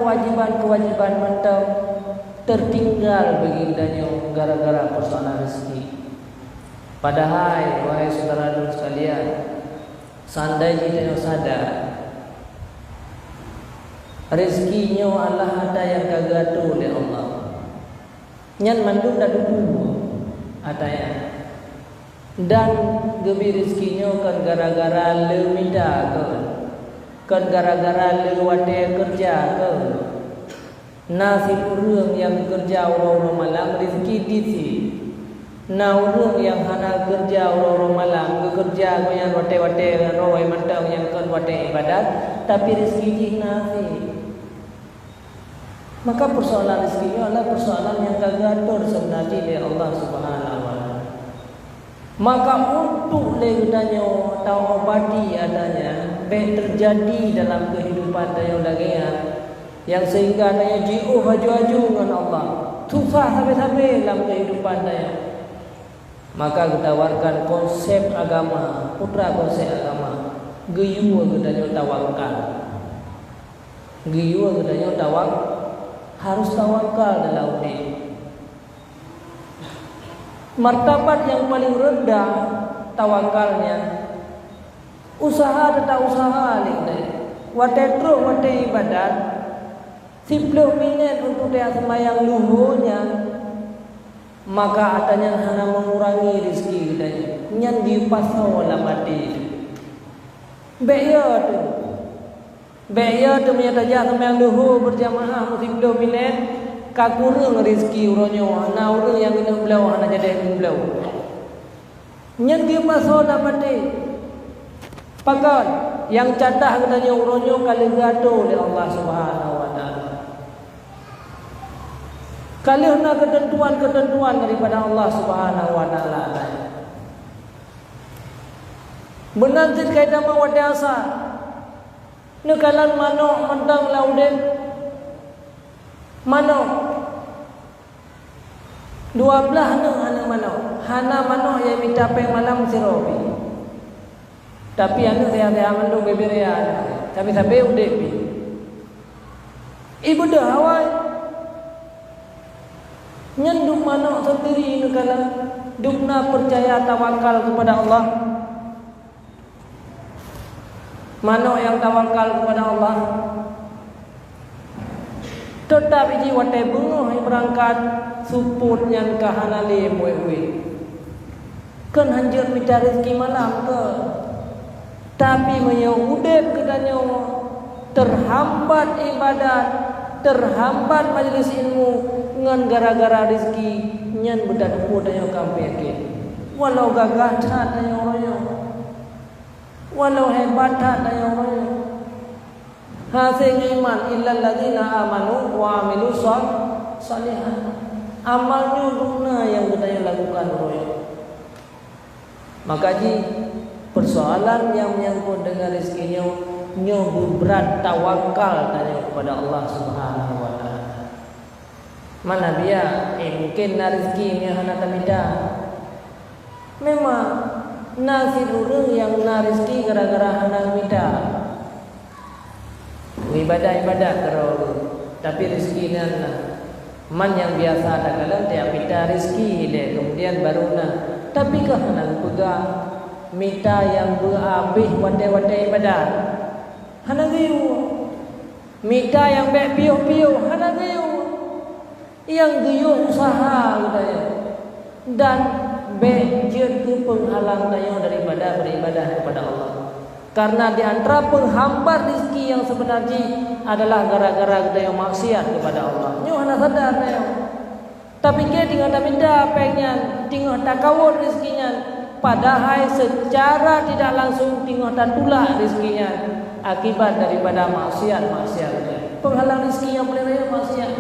kewajiban-kewajiban mentau tertinggal begindanya gara-gara persoalan rezeki. Padahal wahai saudara sekalian, seandainya kita sadar rezekinya Allah ada yang kagatu oleh Allah. Nyan mandung dah dulu ataya. Dan gebi rezekinya kan gara-gara le minta kan gara-gara le wate kerja kan. Nasib urang yang kerja orang-orang malam rezeki disi. Nah urang yang hana kerja orang-orang malam kerja yang wate-wate rawai mantau yang kan wate ibadat tapi rezeki nasi. Maka persoalan rezeki adalah persoalan yang kagator sebenarnya oleh Allah Subhanahu wa taala. Maka untuk legatnya tahu obati adanya baik terjadi dalam kehidupan daya lagian yang sehingga daya jiu haju-haju dengan Allah. Susah sampai-sampai dalam kehidupan daya. Maka kita tawarkan konsep agama, putra konsep agama. Geyu gedanya tawakal. Geyu gedanya harus tawakal dalam ini. Martabat yang paling rendah tawakalnya. Usaha tetap usaha leh. Wate ibadat 10 minit untuk dia sembahyang luhurnya. Maka adanya hanya mengurangi rezeki kita. Nyan di pasau lah mati. Bayar tu menyataja sembahyang luhur berjamaah musim 2 minit kakurang rezeki uronyo ana urang yang kena belau ana jadi belau. Nyan di pasau lah mati. Pakan yang cadah katanya uronyo kali gato oleh Allah Subhanahu wa taala. Kalihna ketentuan-ketentuan daripada Allah Subhanahu wa taala. Benantit kaitan mawadiasa. Nekalan mano mentang lauden. Mano 12 hana mano. Hana mano yang minta peng malam sirobi. Tapi anu saya mandu beberea. Tapi sampai udah pi. Ibu dah awal. Nyenduk mana sendiri negala dukna percaya tawakal kepada Allah. Mana yang tawakal kepada Allah tetap iji wate bungo berangkat support yang kahanali muwe. Kan hanjur minta rezeki malam ke. Tapi menyudep katanya terhambat ibadat, terhambat majlis ilmu ngan gara-gara rezeki nyan bedak mudanya kampe walau gagah tanya orangnya walau hebat tanya orangnya hasil iman illal ladzina amanu wa amilus shalihat amalnya guna yang kita lakukan orangnya. Maka persoalan yang menyangkut dengan rezekinya nyobu berat tawakal tanya kepada Allah Subhanahu wa taala. Mana dia mungkin rezeki ni hana tamida. Memang nasi urang yang rezeki gara-gara hana minta. Ibadah terus tapi rezeki ni man yang biasa ada kalam dia minta rezeki dia kemudian baru tapi kah hana pegang minta yang berhabis wate-wate ibadah. Hana gayu. Minta yang baik piuh-piuh hana gayu. Yang guyuh usaha katanya dan bejir ke penghalang tanya daripada beribadah kepada Allah. Karena di antara penghambat rezeki yang sebenarnya adalah gara-gara kita yang maksiat kepada Allah. Nyu hana sadar tanya. Tapi dia tinggal minta pengen tinggal tak kawal rezekinya. Padahal secara tidak langsung tinggal tak tulak rezekinya akibat daripada maksiat-maksiatnya. Penghalang rezeki yang paling raya maksiat.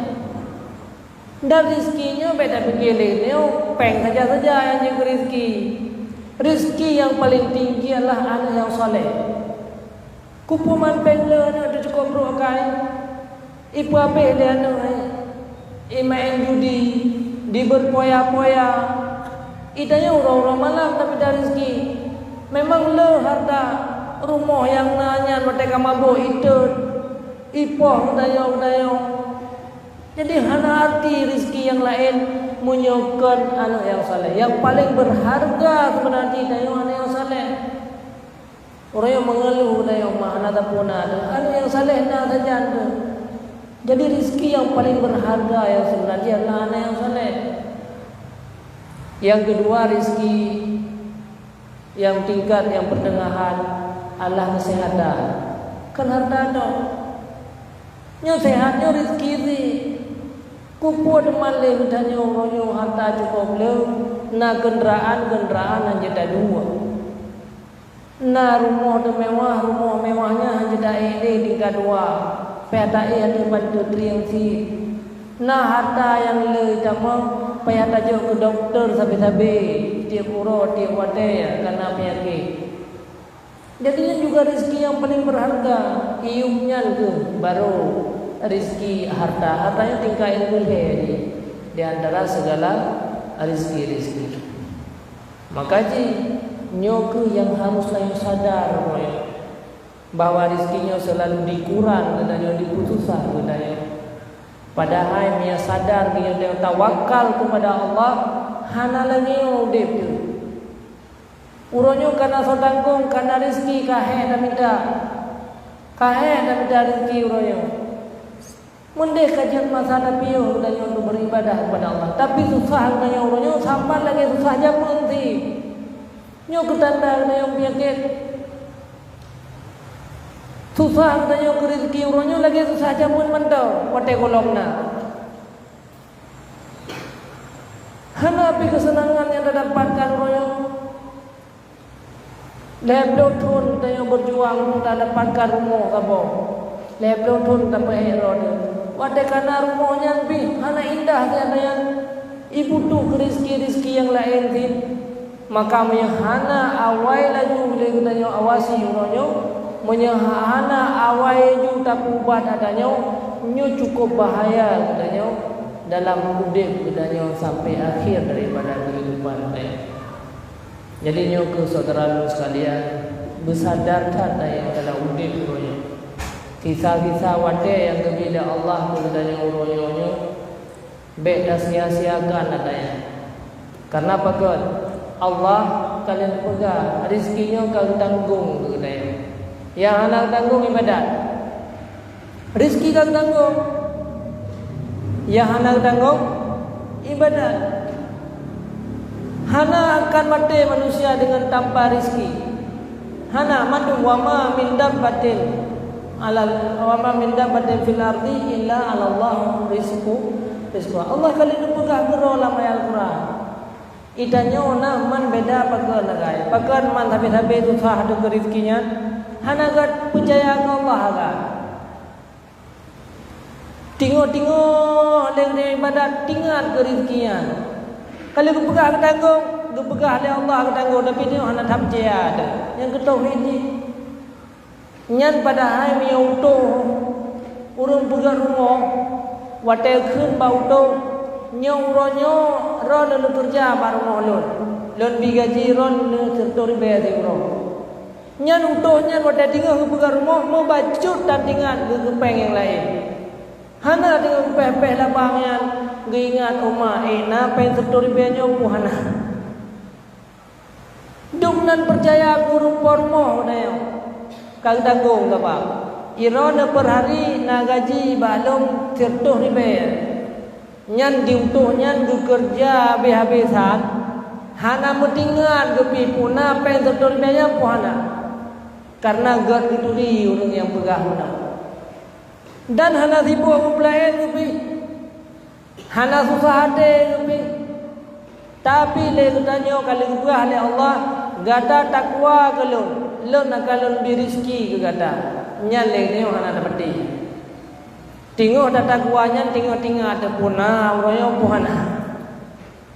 Dan rezekinya beda begini, peng saja yang jaga rezeki. Rezeki yang paling tinggi adalah anak yang soleh. Kupuman peng le ada cukup berokai. Ibu abe le anak main judi, di berpoya-poya. Itanya orang-orang malam tapi dari rezeki. Memang le harta rumah yang nanya mereka mabuk itu ipoh dayong. Jadi hana arti rizki yang lain menyokon anak yang saleh. Yang paling berharga sebenarnya dayong anak yang saleh. Orang yang mengeluh dayong mana tak pun ada. Anak yang saleh nak saja ada. Jadi rizki yang paling berharga yang sebenarnya adalah anak yang saleh. Yang kedua rizki yang tingkat yang pertengahan adalah kesehatan. Kan harta dong. Yang sehatnya rizki ni. Kupu deman le bedanya orang harta cukup le. Na kenderaan hanya ada dua. Na rumah mewahnya hanya ada tingkat dua. Pihak ada bantu triangsi. Na harta yang le tamang payah tajuk ke doktor sampai-sampai tiap urut tiap wadai karena penyakit. Jadinya juga rezeki yang paling berharga. Iumnya ke baru rezeki harta. Hartanya tingkah ilmu di antara segala rezeki. Maka nyoku yang haruslah yang sadar bahwa rezekinya selalu dikurang dan diputusah budaya. Padahal dia sadar dia tawakal kepada Allah, hana lagi udip tu. Uronyo karena sotangkung karena rezeki kahe dan minta rezeki uronyo. Mendek kajian masalah piyo dan untuk beribadah kepada Allah. Tapi susah dengan uronyo sampai lagi susah aja nanti. Nyo ketanda dengan penyakit. Susah katanya ke rezeki uronyo lagi susah aja pun mentau wate kolomna. Hana api kesenangan yang didapatkan uronyo. Leblotun katanya berjuang untuk dapatkan rumah kabo. Leblotun tapi hero dia. Wate kana rumahnya bi hana indah katanya. Ibu tu ke rezeki yang lain tin. Maka hana awai lagi boleh katanya awasi uronyo. Menyahana awai ju tak ubat adanya nyu cukup bahaya katanya dalam hidup katanya sampai akhir daripada kehidupan dia. Jadi nyu ke saudara sekalian bersadarkan yang dalam hidup katanya. Kisah-kisah wate yang kepada Allah katanya uronyo baik dah sia-siakan katanya. Karena apa kan? Allah kalian pegang rezekinya kalian tanggung katanya. Yang anak tanggung ibadat, rizki kan tanggung. Yang anak tanggung ibadat. Hana akan mati manusia dengan tanpa rizki. Hana madu wama min dabbatin fil ardi illa 'ala Allah rizqu. Allah kali itu pegang gerola ayat Al-Quran. Idanya ona man beda pakai nagai. Pakai man tapi susah ada rizkinya. Hanagat percaya ke Allah agak. Tengok dengan ibadat tinggal ke rezekinya. Kalau aku pegang tanggung, aku pegang oleh Allah aku tanggung tapi dia hana tak percaya ada. Yang ketauhid ni. Nyan pada hai mi auto urang pegang rumah watel keun ba auto nyong ron lu kerja baru ngolon. Lon bigaji ron sertori bayar euro. Nyan utuhnya pada tinggal ke pegang rumah mau bacut dan tinggal ke kepeng yang lain. Hana tinggal peh lapangnya ingat oma na pen setori benyo ku hana. Dumnan percaya guru pormo dayo. Kang tanggung apa? Irona per hari na gaji balong sertuh ribe. Nyan diutuhnya kerja habis-habisan. Hana metingan ke pipuna pen setori benyo ku hana. Karena God dituri orang yang pegang mana. Dan hana sibuk mempelayan lebih. Hana susah hati lebih. Tapi le katanya kalau gua oleh Allah gata takwa kalau lon akalon birizki ke gata. Nyale ni hana dapati. Tengok dah takwanya tengok ada puna orang puhana.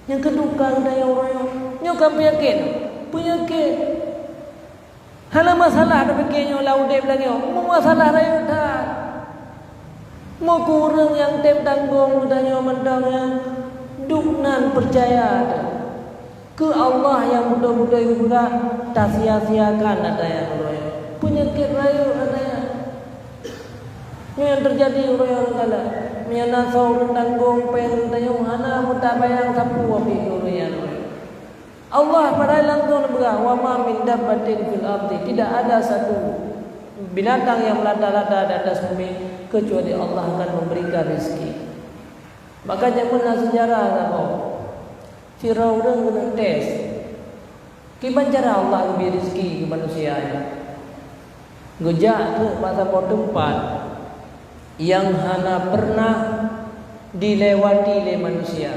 Yang kedua katanya orang nyokap penyakit. Hana masalah ada begini laudep lagi. Mau masalah raya dah. Mau kurang yang tem tanggung katanya mendangnya. Duknan percaya ada. Ke Allah yang mudah-mudah juga tak sia-siakan ada yang penyakit raya ada yang. Ini yang terjadi orang kala menyana saurun tanggung pen tayung hana mutabayang sapu api orang. Allah pada langsung berkata, wa ma min dabbatin fil ardi, tidak ada satu binatang yang melata-lata di atas bumi kecuali Allah akan memberikan rezeki. Makanya pernah sejarah apa? Firaun kena tes. Gimana cara Allah beri rezeki ke manusia? Gejak tu pada tempat yang hana pernah dilewati oleh manusia.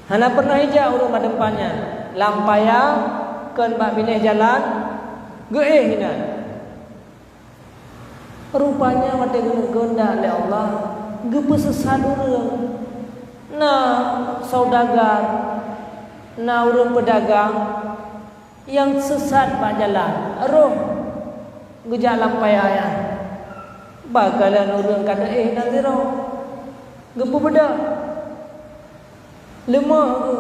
Hana pernah ijak urut pada depannya. Lampaya kan bak bineh jalan geeh hinan. Rupanya mata guna oleh Allah gepesesat urang. Nah, saudagar, nah urang pedagang yang sesat pak jalan. Roh gejak lampaya ya. Bakalan urang kata nanti roh. Gepu bedak. Lemah tu.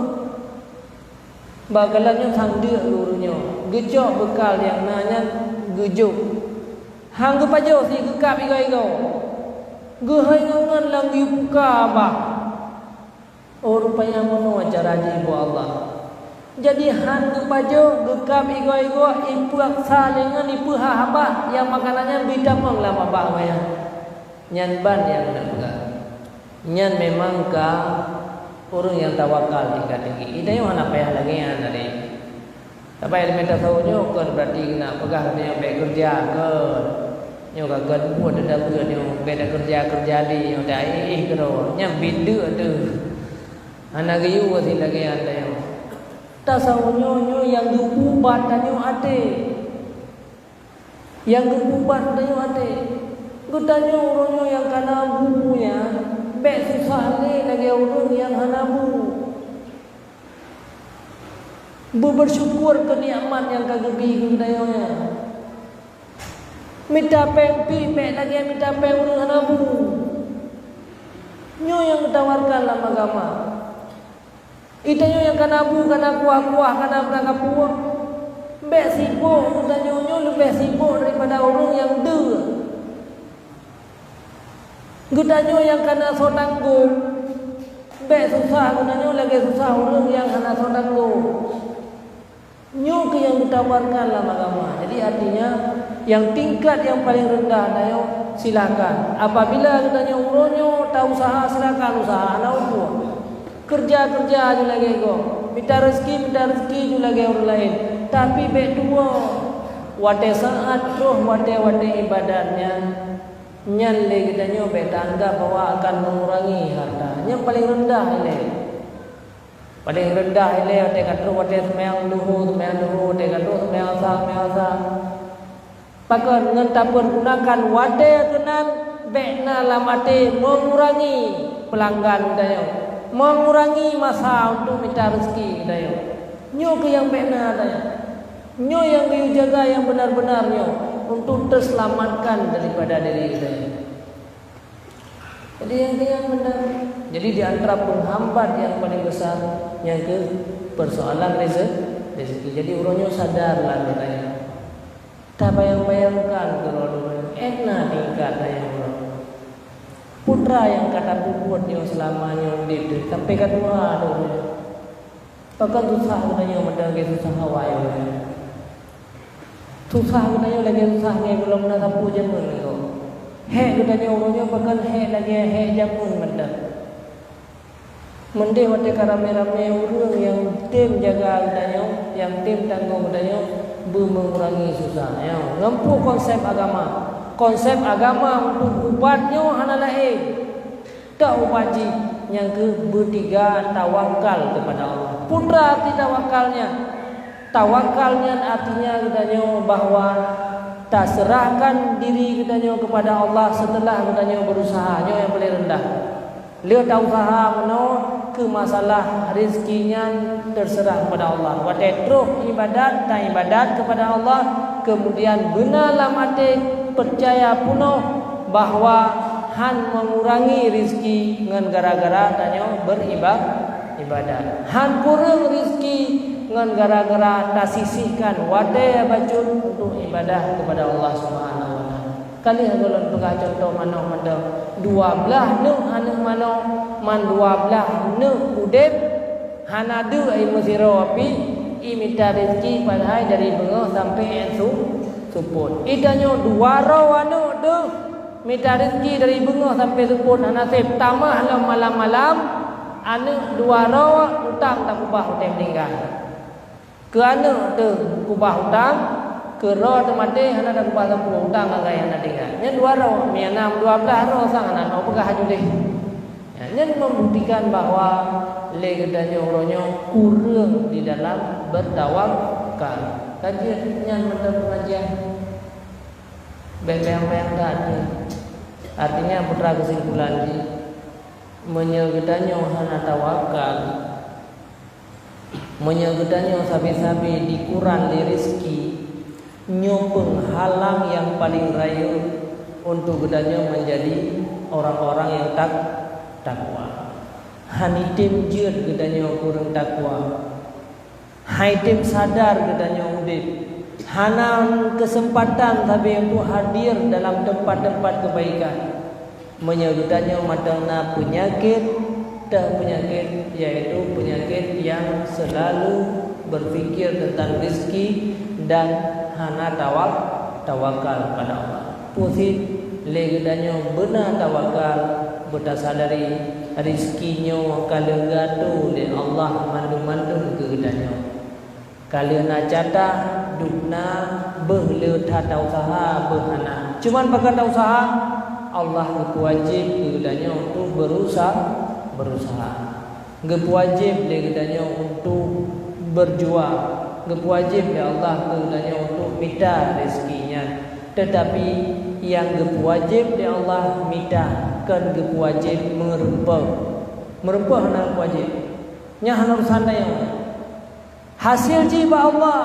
Bakalannya sangdia urangnya. Gejok bekal yang nanya gejuk. Hang ke pajo si gekap igo-igo. Gehai ngan lang dibuka apa? Oh rupanya mono acara ibu Allah. Jadi hang ke pajo gekap igo-igo ipu aksa dengan ipu haba yang makanannya bidamang lama bah ya. Nyan ban yang nak pegang. Nyan memang ka orang yang tawakal tinggi-tinggi. Ida yang mana payah lagi yang tadi. Tapi yang minta tahunya kan berarti nak pegang yang baik kerja kan. Nyo kagak buat ada buat nyo beda kerja di nyo dai kero nya bindu tu anak yu wasi lagi ada yang ta saunyo yang gubat nyo ate yang gubat nyo ate gutanyo uronyo yang kana bubunya be susah ni lagi urun yang hanabu bersyukur ke nikmat yang kagak gutanyo nya. Minta pengpi, mek lagi minta peng urang hanabu. Nyo yang ditawarkan dalam agama. Itu nyo yang kanabu, kana kuah-kuah, kana berangkat puah. Mek sibuk, kita nyo lebih sibuk daripada orang yang de. Kita nyo yang kana so tanggung. Mek susah, kita nyo lagi susah orang yang kana so tanggung. Nyo ke yang ditawarkan dalam agama. Jadi artinya yang tingkat yang paling rendah nayo silakan. Apabila katanya uronyo tahu usaha silakan usaha nau buat. Kerja je lagi go. Minta rezeki je lagi orang lain. Tapi baik dua wate saat roh wate ibadatnya nyan le katanya baik tangga bahwa akan mengurangi harta. Yang paling rendah ini. Paling rendah ini wate kata wate semayang duhu wate kata semayang asa. Pakai dengan tapur gunakan wadah kenan bekna lamate mengurangi pelanggan kita yo, mengurangi masa untuk minta rezeki kita yo. Nyo ke yang bekna kita yo, nyo yang kita jaga yang benar-benar nyo untuk terselamatkan daripada diri kita yo. Jadi yang benar. Jadi di antara penghambat yang paling besar yang ke persoalan rezeki. Jadi uronyo sadarlah kita yo. Tak bayang-bayangkan kalau enak tingkat yang putra yang kata puputnya selamanya hidup sampai ke tua dulu. Bahkan susah katanya mendengar susah hawaii. Susah katanya lagi susah ni belum nak sapu jamun itu. Hek katanya orangnya bahkan hek lagi hek jamun mendengar. Mendeh waktu rame-rame orang yang tim jaga katanya, yang tim tanggung katanya mengurangi susahnya. Ngempu konsep agama. Konsep agama untuk ubatnya hana lain. Tak wajib yang ketiga tawakal kepada Allah. Putra arti tawakalnya. Tawakalnya artinya katanya bahwa tak serahkan diri katanya kepada Allah setelah katanya berusaha yang paling rendah. Lihat usaha meno ke masalah rezekinya terserah kepada Allah. Wate terus ibadat dan ibadat kepada Allah, kemudian benarlah mati percaya penuh bahwa han mengurangi rezeki dengan gara-gara tanya beribadat. Han kurang rezeki dengan gara-gara tak sisihkan wate bacun untuk ibadah kepada Allah Subhanahu wa taala. Kali golon pegah contoh mano manda 12 nu anu mano man 12 nu udep hanadu ai musiro api imita rezeki padahal dari bengoh sampai ensu suput. Idanyo 2 ro anu tu minta rezeki dari bengoh sampai suput hanasib tamah lo malam-malam anu 2 ro utang tak kubah hutang tinggal. Ke anu tu kubah hutang ke ro tu mati hana dak kubah sampai hutang agai hana tinggal. Nya 2 ro, mi 6 12 ro sang hana no pegah haju deh. Ya, nya membuktikan bahwa le gedanya oronyo kurang di dalam bertawakal. Kajian menurut pengajian bayang-bayang tadi. Artinya putra kesimpulan di menyegedanyo hana tawakal, menyegedanyo sabi-sabi dikurang di rezeki, nyopeng halang yang paling rayu untuk gedanyo menjadi orang-orang yang takwa. Hanitim jeut gedanyo kurang takwa. Haitim sadar gedanyo udip. Hanan kesempatan tapi untuk hadir dalam tempat-tempat kebaikan. Menyegedanyo madangna penyakit dan penyakit yaitu penyakit yang selalu berfikir tentang rezeki dan hana tawakal pada Allah. Pusit legedanyo benar tawakal bertasadari rezekinyo kalau gaduh oleh Allah mandum-mandum ke gedanyo. Kalau nak catah dukna behle tata usaha berhana. Cuman pakai usaha Allah wajib kepadanya untuk berusaha. Wajib kepadanya untuk berjuang. Wajib ya Allah kepadanya untuk minta rezekinya. Tetapi yang wajib ya Allah minta kan wajib merempah nak wajib. Nya harus santai. Hasil jiba Allah.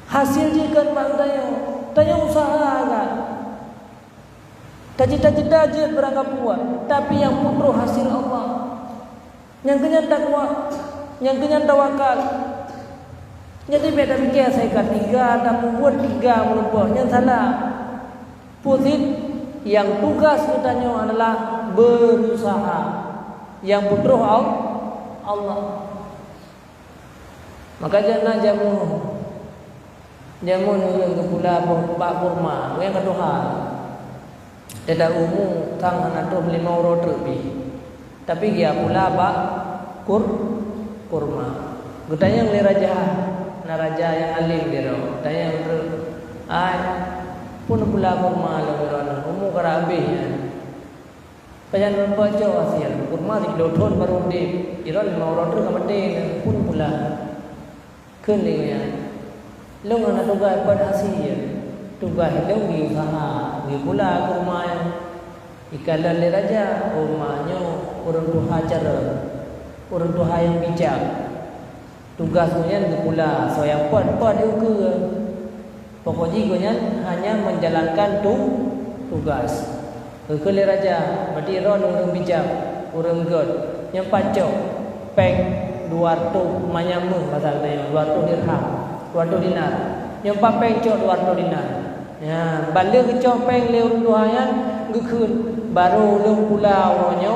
Hasil jikan bangdayo. Tanya usaha kan. Cita-cita je berangkat buat. Tapi yang putru hasil Allah. Yang kenyang takwa. Yang kenyang tawakal. Jadi beda fikir saya kata 3 dan membuat 3 melumpah. Yang salah. Putit. Yang tugas katanya adalah berusaha. Yang putru Allah. Maka jangan jamu nurun ke pula bak kurma, yang kedua. Tidak umum tang anak tu 5 euro terlebih. Tapi dia pula bak kurma. Gutanya ngeli raja, raja yang alim dia. Tanya untuk pun pula kurma lalu umum karabi. Pajan baca hasil kurma 3 ton baru di. Ira 5 euro tu kamade pun pula. Keningnya, long anak tugas pada hasil, tugas long di usaha, di pula ke rumah yang ikalan le raja, rumahnya orang tua cara, orang tua yang bijak, tugasnya di pula, so yang buat dia ke, pokoknya hanya menjalankan tugas, ke le raja, berarti orang bijak, orang god, yang pacok, peng. 200 manyamu pasal dia 200 dirham 200 dinar yang papai cok 200 dinar ya balik ke cok peng leu tuayan gekun baru leu pulau ronyo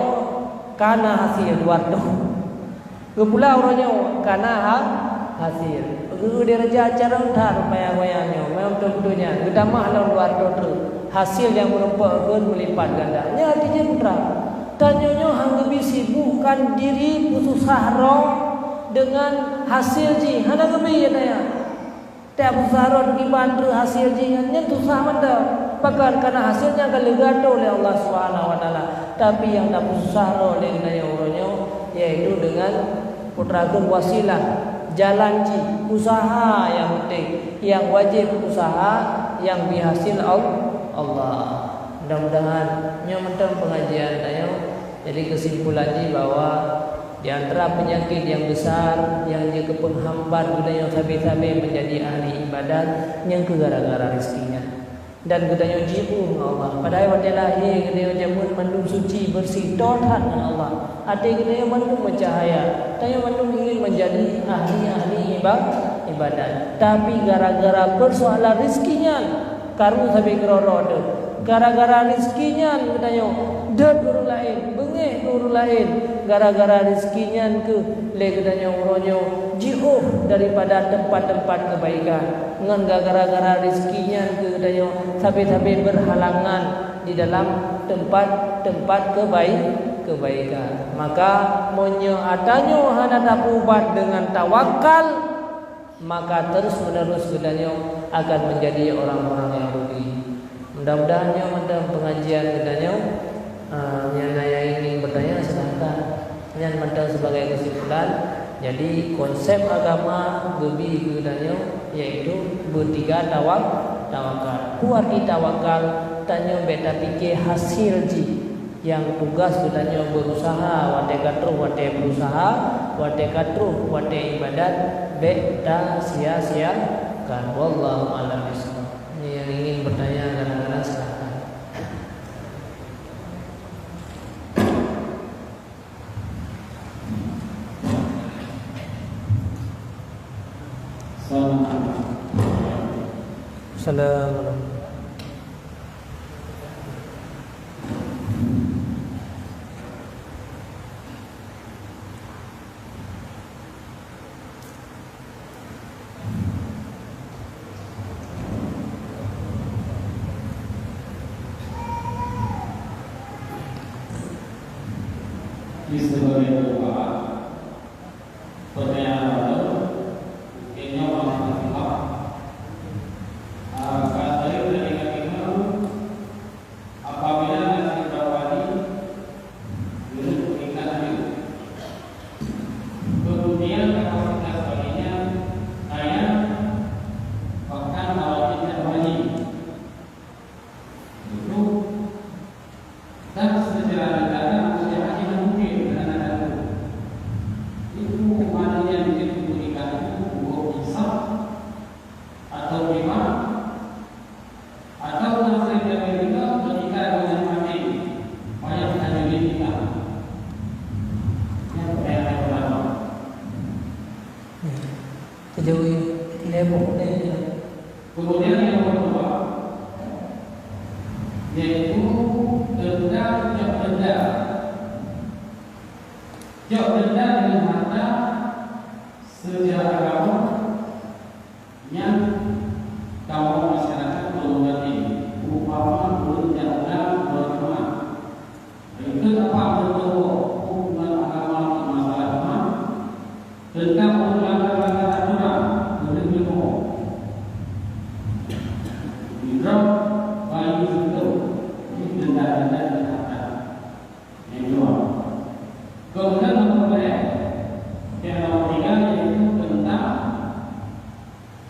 kana hasil 200 ke pulau ronyo kana hasil dia raja acara utar payah-payahnya memang tentunya gedamah lawan 200 tu hasil yang merupakan melipat gandanya artinya putra tanyonyo hang bisi bukan diri putusah roh dengan hasil ji hana gebi ya tiap usaha roh di bantu hasil ji nya tusah manda bahkan karena hasilnya galegado oleh Allah Subhanahu wa taala tapi yang tak usaha roh dengan uronyo yaitu dengan putrakan wasilah jalan ji usaha yang penting yang wajib usaha yang dihasil Allah. Mudah-mudahan nyomentang pengajian saya. Jadi kesimpulannya bahwa di antara penyakit yang besar yang dia penghambat budaya sabi-sabi menjadi ahli ibadat yang gara-gara rezekinya. Dan gedanya jibu Allah. Padahal waktu lahir gedanya jamun mandum suci bersih tohat dengan Allah. Ada gedanya mandum bercahaya. Tanya mandum ingin menjadi ahli-ahli ibadat. Tapi gara-gara persoalan rezekinya karu sampai keroro tu. Gara-gara rezekinya katanya dah guru lain, bengek guru lain. Gara-gara rezekinya ke le katanya uronyo jauh daripada tempat-tempat kebaikan. Ngan gara-gara rezekinya ke katanya sampai-sampai berhalangan di dalam tempat-tempat kebaikan. Maka monyo atanyo hana dapat dengan tawakal, maka terus menerus katanya akan menjadi orang-orang yang rugi. Mudah-mudahan dalam pengajian katanya yang saya ingin bertanya silahkan. Yang mental sebagai kesimpulan, jadi konsep agama lebih katanya yaitu bertiga tawakal. Kuarti tawakal tanya beta pikir hasil ji yang tugas katanya berusaha wate katru wate berusaha wate katru wate ibadat beta sia-siakan. Wallahu a'lam bishawab. Yang ingin bertanya kadang-kadang silakan. Assalamualaikum. Di sebagai doa pertanyaan baru ini orang Allah kata dari kami apabila nasi bawani dulu mengikat itu kemudian kapasitas baginya saya bahkan kalau tidak wajib itu dan secara negara kemudian yang kedua yaitu denda dengan harta secara agama yang kaum masyarakat menghormati upama denda beragama itu apa bentuk hukuman agama masalah agama tentang melanggar aturan berikutnya drop bagi itu denda dan harta yang dua. Kemudian nomor yang nomor tiga yaitu tentang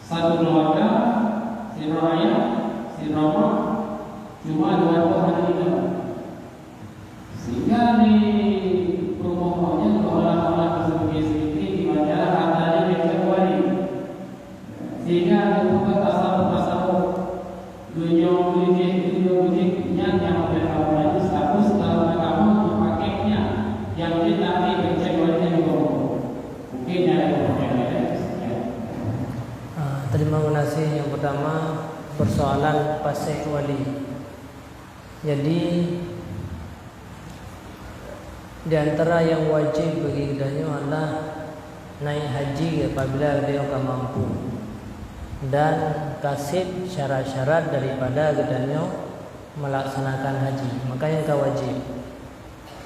satu keluarga si raya si Roma cuma dua orang itu sehingga di permohonannya orang-orang tersebut sedikit dibaca hartanya bisa kembali sehingga dibuka tasawuf dunia yang berkaitan status dalam agama mempakainya yang kita dikecewakan juga mungkin ada terima kasih. Yang pertama persoalan pasih wali. Jadi di antara yang wajib bagi kita adalah naik haji apabila dia mampu dan kasih syarat-syarat daripada gedanya melaksanakan haji, makanya kau wajib.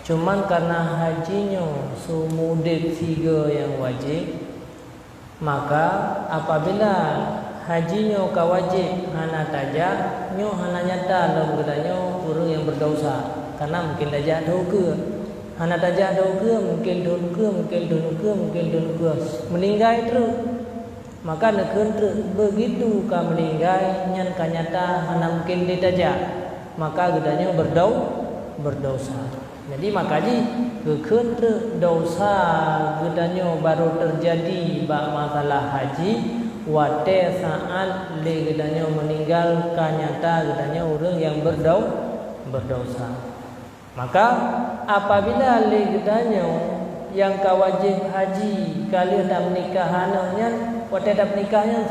Cuman karena hajinya sumudit tiga yang wajib, maka apabila hajinya kau wajib hana tajak nyo hana nyata dalam gedanya orang yang berdosa karena mungkin tajak dosa hana tajak dosa mungkin dosa meninggal terus. Maka nekentru begitu ka meninggal nyan kanyata hana mungkin ditajak, maka gedanya berdosa. Jadi makanya kekentru dosa gedanya baru terjadi bak masalah haji wate saat le gedanya meninggal kanyata gedanya orang yang berdosa. Maka apabila le gedanya yang kawajib haji kali dah menikahannya wate dah menikahnya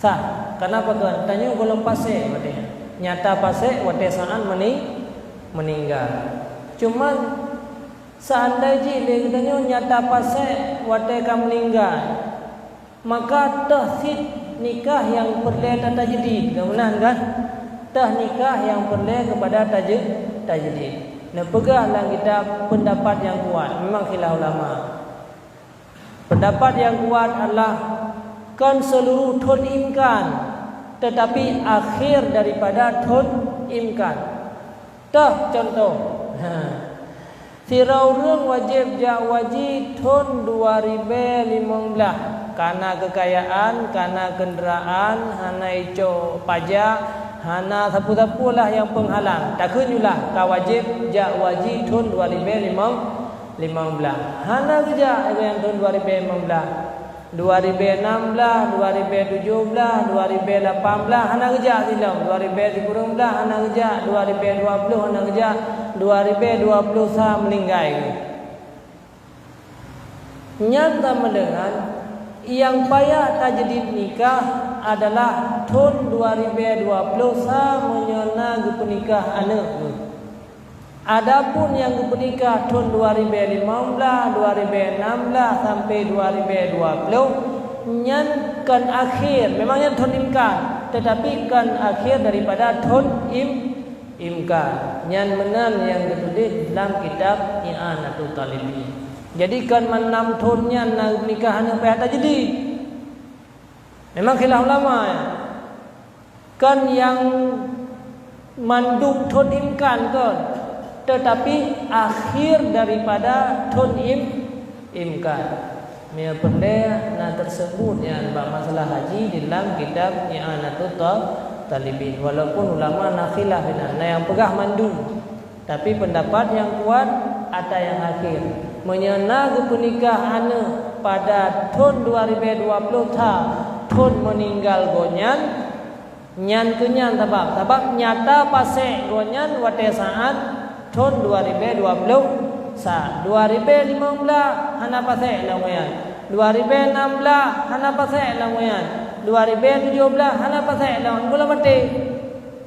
Sah. Kenapa kan? Tanya golong pasek katanya. Nyata pasek wate saan meninggal. Cuman seandainya dia katanya nyata pasek wate kam meninggal, maka tahsid nikah yang perle tajdid. Kemudian kan? Tah nikah yang perle kepada tajdid. Nah, pegahlah kita pendapat yang kuat. Memang khilaf ulama. Pendapat yang kuat adalah kan seluruh tun imkan, tetapi akhir daripada tun imkan. Tah contoh. Sirau rung wajib ja wajib tun 2015 karena kekayaan, karena kenderaan, hana ico pajak, hana sapu-sapulah yang penghalang. Takun julah ka wajib ja wajib tun 2015. Hana kerja yang tahun 2015, 2016, 2017, 2018 hana kerja silam, 2019 hana kerja, 2020 hana kerja, 2020 sah meninggal. Nyata mendengar yang payah tajdid nikah adalah tahun 2020 sah menyona pernikah anak. Adapun yang bernikah tahun 2015, 2016 sampai 2020 nyan kan akhir, memangnya tahun imkan, tetapi kan akhir daripada tahun imkan. Nyan menan yang ditulis dalam kitab I'anatul Talibin. Jadi kan menam tahunnya nak nikahan yang payah tajdid. Memang khilaf ulama ya. Kan yang manduk tahun imkan kan, tetapi akhir daripada tun imkan. Mia pendek na tersebut yang masalah haji di dalam kitab I'anatul Talibin. Walaupun ulama nak khilaf nah yang pegah mandu, tapi pendapat yang kuat ada yang akhir. Menyena pernikahan pada tahun 2020 tahun meninggal gonyan nyan kenyan sebab nyata pasek gonyan wate saat tahun 2020 sa 2015 hana pasek lamoyan, 2016 hana pasek lamoyan, 2017 hana pasek lamoyan bola mati.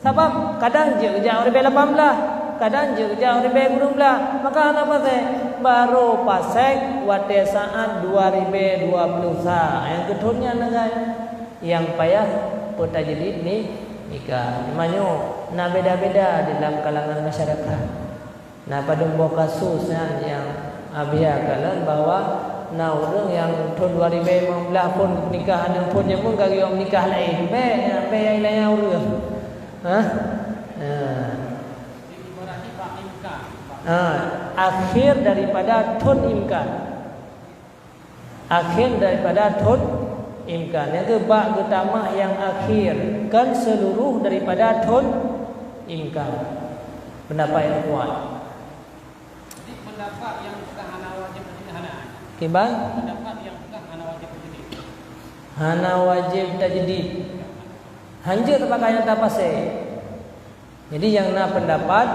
Sebab kadang je kerja 2018, kadang je kerja 2019, maka hana pasek baru pasek wate saat 2020 sa. Yang kedua nagai yang payah tajdid ni nikah. Manyo na beda-beda dalam kalangan masyarakat. Nah pada beberapa kasus yang abiakalan bahwa nah orang yang tahun 2015 pun nikahan yang punnya pun kaki orang nikah lain be yang lain orang akhir daripada tahun imkan, akhir daripada tahun imkan. Yang kedua ketamah yang akhir kan seluruh daripada tahun imkan. Pendapat yang kuat. Pendapat yang pegang hana wajib tajdid hana. Kibang? Pendapat yang pegang hana wajib tajdid. Hana wajib tajdid. Hanja terpakai yang tapase. Jadi yang na pendapat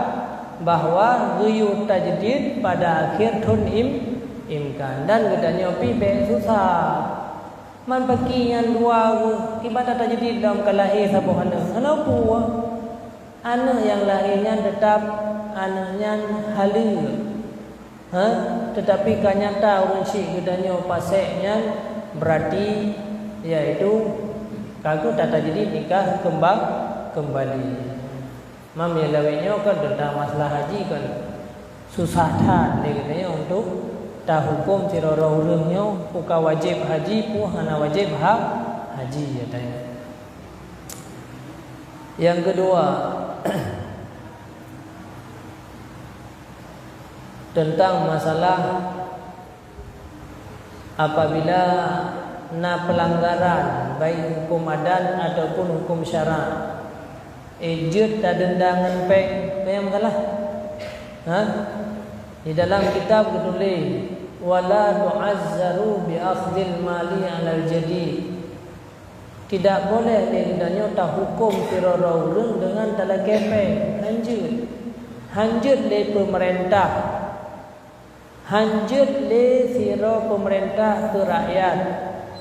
bahwa guyu tajdid pada akhir tahun imkan dan gedanya pi be susah. Man pagi yang dua ibadat tajdid dalam kalahir sabuh hana. Hana puwa. Anak yang lahirnya tetap anaknya halal. Tetapi kanyata orang syik gedanya paseknya berarti yaitu kagu tata jadi nikah kembali. Mam ya lawenya kan tentang masalah haji kan susah tak dia katanya untuk tak hukum tirara urangnya puka wajib haji pu hana wajib haji katanya. Yang kedua tentang masalah apabila na pelanggaran baik hukum adat ataupun hukum syarak ejut tak dendangan pek yang salah di dalam kitab ditulis wala tu'azzaru bi akhdhil mali 'alal jadid. Tidak boleh didanya tak hukum tirara urang dengan tala kepek hanjut le pemerintah, hanjut le sira pemerintah ke rakyat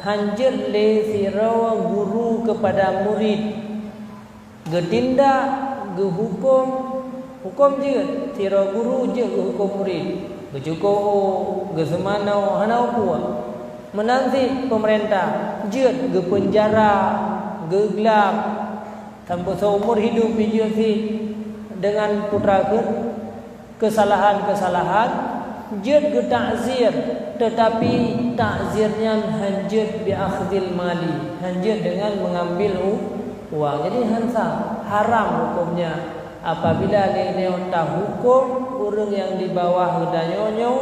hanjir le sira guru kepada murid. Getindak ge hukum je sira guru je ge hukum murid. Gejuko ge semanau hanau puak. Menanti pemerintah je ge penjara ge gelap sampai seumur hidup je si dengan putra kesalahan-kesalahan je ge ta'zir, tetapi ta'zirnya hanjir bi akhdil mali, hanjir dengan mengambil uang. Jadi hansa haram hukumnya apabila dia tak hukum orang yang di bawah udanyonyo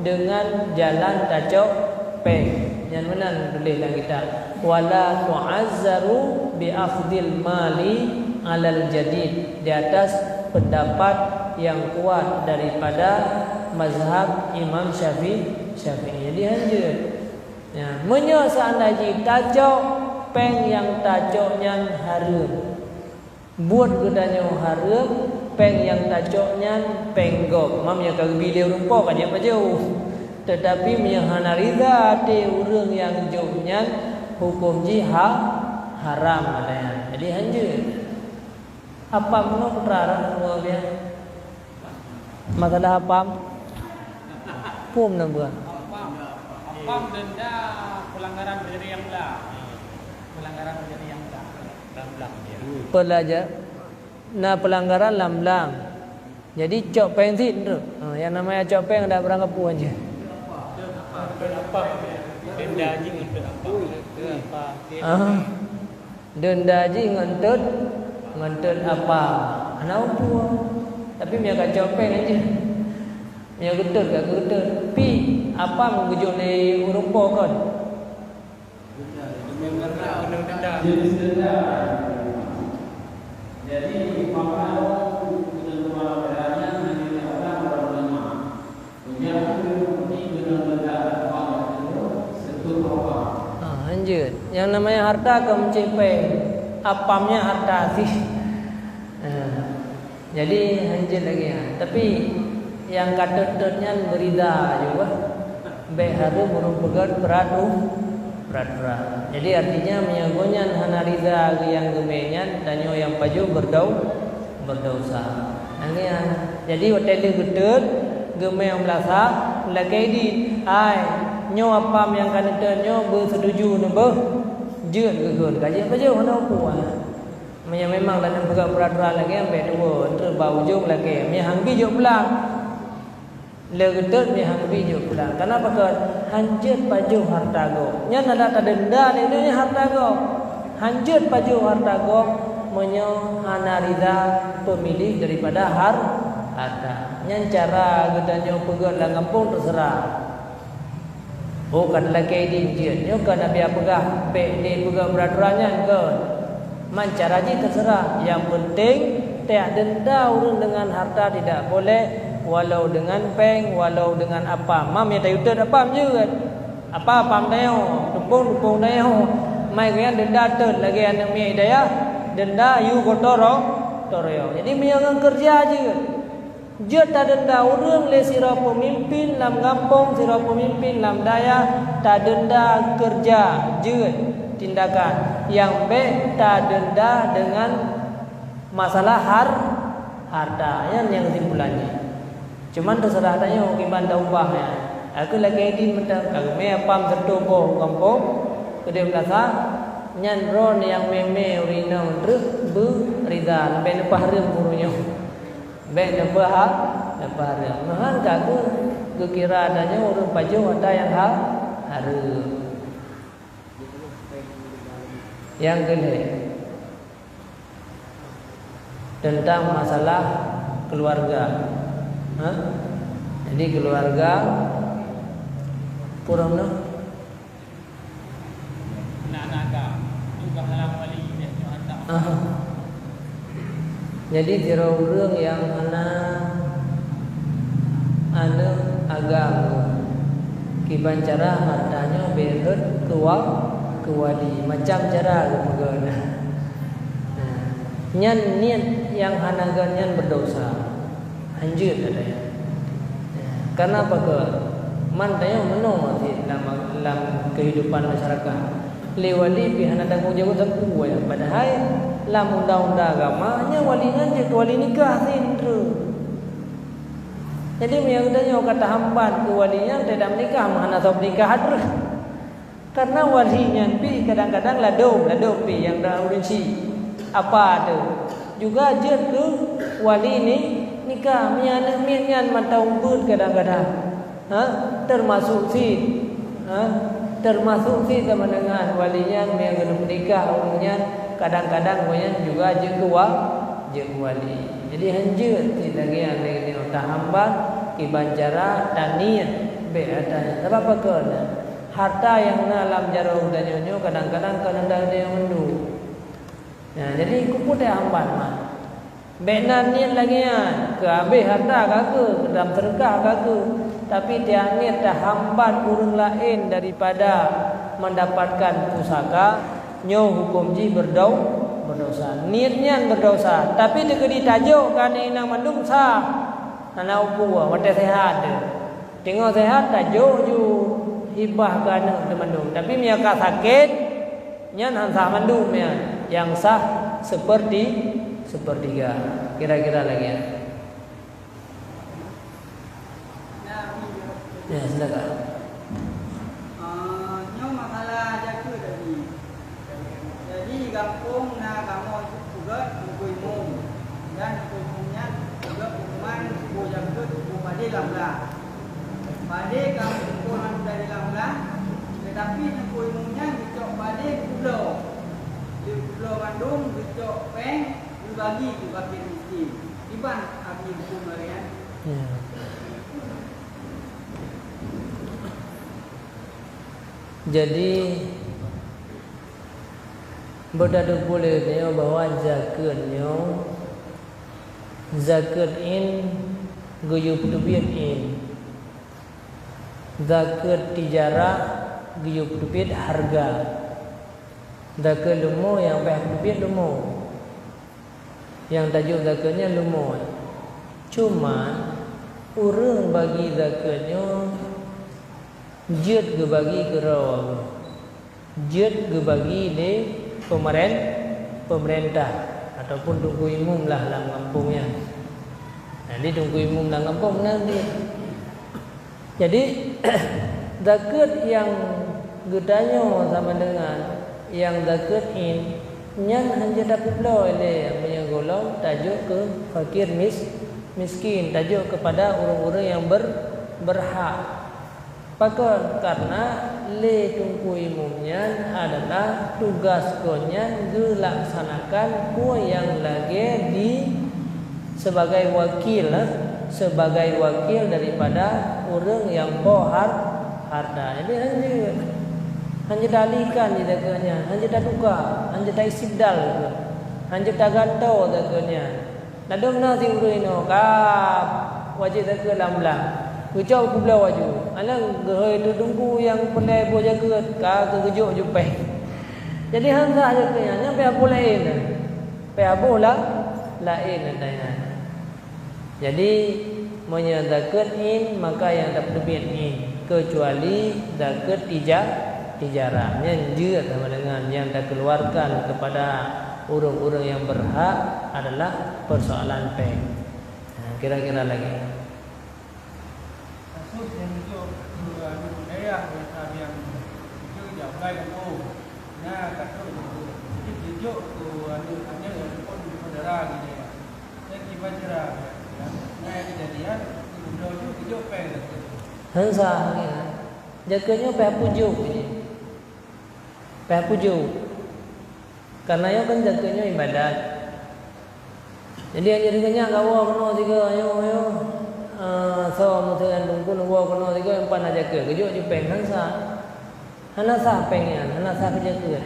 dengan jalan tacok peng. Yang mana tulislah kita wala tu'azzaru bi akhdil mali alal jadid, di atas pendapat yang kuat daripada mazhab Imam Syafi'i. Jadi hanjir. Ya, menyo seandainya tacok peng yang tacoknya haram. Buat gedanyo haram, peng yang tacoknya penggok. Mamnya kagak bila rumpok aja jauh. Tetapi menyahana rida ate urang yang jauhnya hukum jihad haram adanya. Jadi hanjir. Apa mau putra dia? Masalah apa? Pum nambah. Apa denda pelanggaran menjadi yang dah. Pelanggaran menjadi yang dah. Lam dia. Pelajar. Nah pelanggaran lam. Jadi cok peng sit tu. Yang namanya cok peng dah berang kepu aja. Apa? Denda haji ngentut apa? Denda haji ngentut apa? Anak puang. Tapi dia kat cok peng aja. Dia getut kat getut. Pi apa mengujuk ni rumpok kan? Denda. Jadi maka hanjir. Yang namanya harta kamu cepeng, apamnya harta sih. Jadi hanjir lagi ya. Tapi yang kata-katanya berida juga. Baik harum merupakan berat. Jadi artinya menyagonya hanariza yang gemenyan danyo yang paju berdosa. Jadi hotel gedut geme yang belasa lakai di ai nyo apam yang kata-katanya bersetuju nebe jeut gegun kaji apa je hana puan. Memang dalam berat lagi sampai dua terbau jom lagi. Hangbi jo pulang. Legetut ni hangbi jo pulang. Kenapa ke hanjut paju harta go. Nya nada ta denda ni harta go. Hanjut paju harta go menyo hanarida pemilik daripada harta. Nya cara gedanyo pegat lang kampung terserah. Oh kan lagi di jeut. Nyo kan biar pegah pe ni pegah peraturannya ke. Mancara ji terserah. Yang penting tak denda urun dengan harta tidak boleh. Walau dengan peng, walau dengan apa. Mam ya tayu ter apa je. Apa pam deo, tupung deo. Mai kaya denda ter lagi anak mi daya. Denda yu kotoro. Jadi miang kerja je. Je tak denda urang le sira pemimpin lam kampung, sira pemimpin lam daya tak denda kerja je tindakan. Yang be tak denda dengan masalah harta yang kesimpulannya. Cuman terserah tanya hukuman dah ubahnya. Aku lagi di mentang kami apam sertu po kampung kedai belasa nyan ron yang meme urina untuk berida ben pahrim gurunya. Ben pahrim. Mahan kaku kekira adanya urang paju ada yang haru. Yang kedua tentang masalah keluarga. Jadi keluarga kurang no. Naga juga halang wali dia harta. Jadi jero urang yang anu agama kiban cara hartanya berut kewali macam cara guna. Nyan niat yang hanagan nyan berdosa. Hanjut ada ya. Karena apa ke? man tayo menong dalam kehidupan masyarakat. Wali pihak nak tanggung jawab tempu ya. Padahal dalam undang-undang agama hanya wali ngajak wali nikah sendiri. Jadi yang tanya kata hambat ke walinya tidak menikah mana tahu menikah ada. Karena walinya pi kadang-kadang ladom pi yang dah urinsi apa ada. Juga je tu wali ni nikah mian mata umbut kadang-kadang. Termasuk sama dengan walinya yang belum menikah umumnya kadang-kadang juga je wali. Jadi hanjut tidak yang ni tahambat kibancara tanian beata apa kena harta yang dalam jarum danyo kadang-kadang ada yang mendu. Nah, jadi kupu teh hambat mah. Benan niat lagi ke habis harta kaku dalam terkah kaku. Tapi dia niat dah hambat urang lain daripada mendapatkan pusaka nyo hukum ji berdosa. Niatnya berdosa. Tapi dia ditajuk kan inang mandum sah. Anak upu wate sehat. Tengok sehat tajuk ju hibah kan mandum. Tapi miaka sakit nyan sah mandum ya. Yang sah sepertiga. Kira-kira lagi ya. Ya, silakan. Nyo masalah jaga tadi. Jadi kampung na kamu juga hukum dan hukumnya juga hukuman hukum jaga hukum pada lamlah. Pada kampung dari lamlah, tetapi hukumnya dicok pada pulau. Di pulau Bandung dicok peng dibagi ke fakir miskin. Iban abi hukum harian. Ya. Jadi berdadu boleh dia bahawa zakat in guyup duit in zakat tijarah guyup duit harga zakat lumo yang banyak duit lumo yang tajuk zakatnya lumo cuma urang bagi zakatnya jet ke bagi ke rawa jet ke bagi di pemerintah ataupun tunggu umum lah dalam kampungnya. Nanti tunggu umum dalam kampung nanti. Jadi zakat yang gedanya sama dengan yang zakat in nyan hanya dapat pula oleh punya golong tajuk ke fakir miskin tajuk kepada orang-orang yang berhak. Pakon karena le tungku umumnya adalah tugas konya dilaksanakan ku yang lagi di sebagai wakil daripada orang yang bohar harta. Jadi hanya dalikan jadinya, hanya daduka, hanya daisibdal, hanya dagantau jadinya. Nadom nasi urino kap wajib ke lamlang. Kejauh ku belau waju. Alang gehoi tu tunggu yang pandai bo jaga ka kejuk jupai. Jadi hangsa aja kenya nyampe apa lain. Pe apa lain adanya. Jadi punya zakat in maka yang dapat lebih in kecuali zakat tijarah yang juga sama dengan yang dah keluarkan kepada orang-orang yang berhak adalah persoalan peng. Kira-kira lagi. Yang itu budaya yang itu jauh lain tu, nah kata itu itu hanya pun saudara gitu ya. Jadi baca nah kejadian itu pen. Hansa ni, jaganya pujuk ni, pujuk. Karena yang kan jaganya ibadat. Jadi hanya dengannya kau kena tiga ayo. So mutuan tunggu nunggu kono tiga empat aja ke kejuk je peng hanasa pengen hanasa kerja ke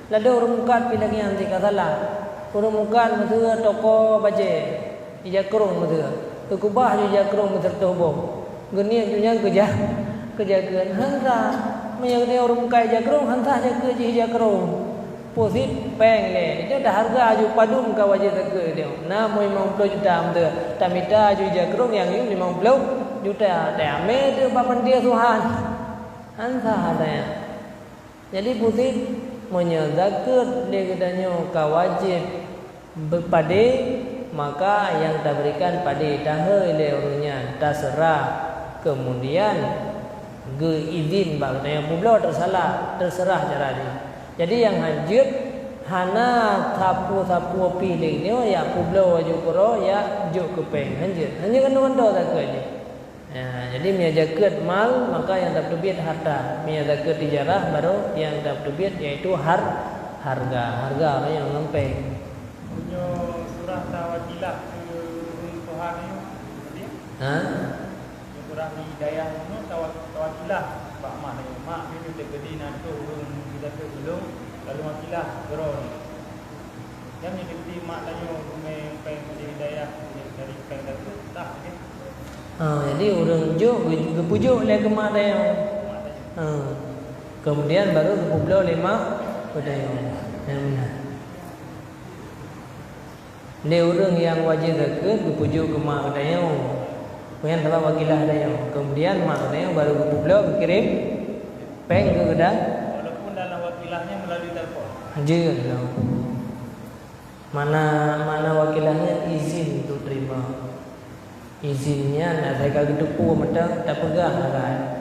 lada urung mukat pilih yang tiga salah urung mukat mutua toko baje ija kerong mutua kekubah ija kerong mutua tobo genian junya kerja ke hansa menyang dia urung mukat ija kerong hansa aja ke ija kerong posit peng le itu dah harga aju padum ka wajib ke dia na moi 50 juta mutua tamita aju ija kerong yang 50 juta ada ame tu papan dia Tuhan. Antah ada ya. Jadi putih menyezakat dia katanya kawajib berpade maka yang tak berikan pade tahe ile orangnya terserah kemudian ge izin bang yang pula terserah cara dia. Jadi yang hajat hana sapu pilih ni ya pula wajib koro ya juk kepeng hanya kan tak kerja. Ya, jadi mia zakat mal maka yang tak terbit harta, mia zakat tijarah baru yang tak terbit yaitu harga yang ngempeng. Punya surah tawakilah ke Tuhan ni. Ha? Surah hidayah ni tawakilah pak mak ni. Mak ni dia berdiri nanti urung kita ke belum lalu wakilah geron. Yang ni kita mak tanya rumah peng hidayah dari peng tu tak dia. Jadi orang juk pujuk oleh kemak dia. Kemudian baru kuplo lima pedaya. Ni orang yang wajib zakat pujuk kemak dia. Kemudian dapat wakilah dia. Kemudian mak dia baru kuplo kirim peng ke kedai. Walaupun dalam wakilahnya melalui telefon. Jelah. Mana wakilahnya izin untuk terima. Izinnya nak saya kaki depu macam tak pegah kan.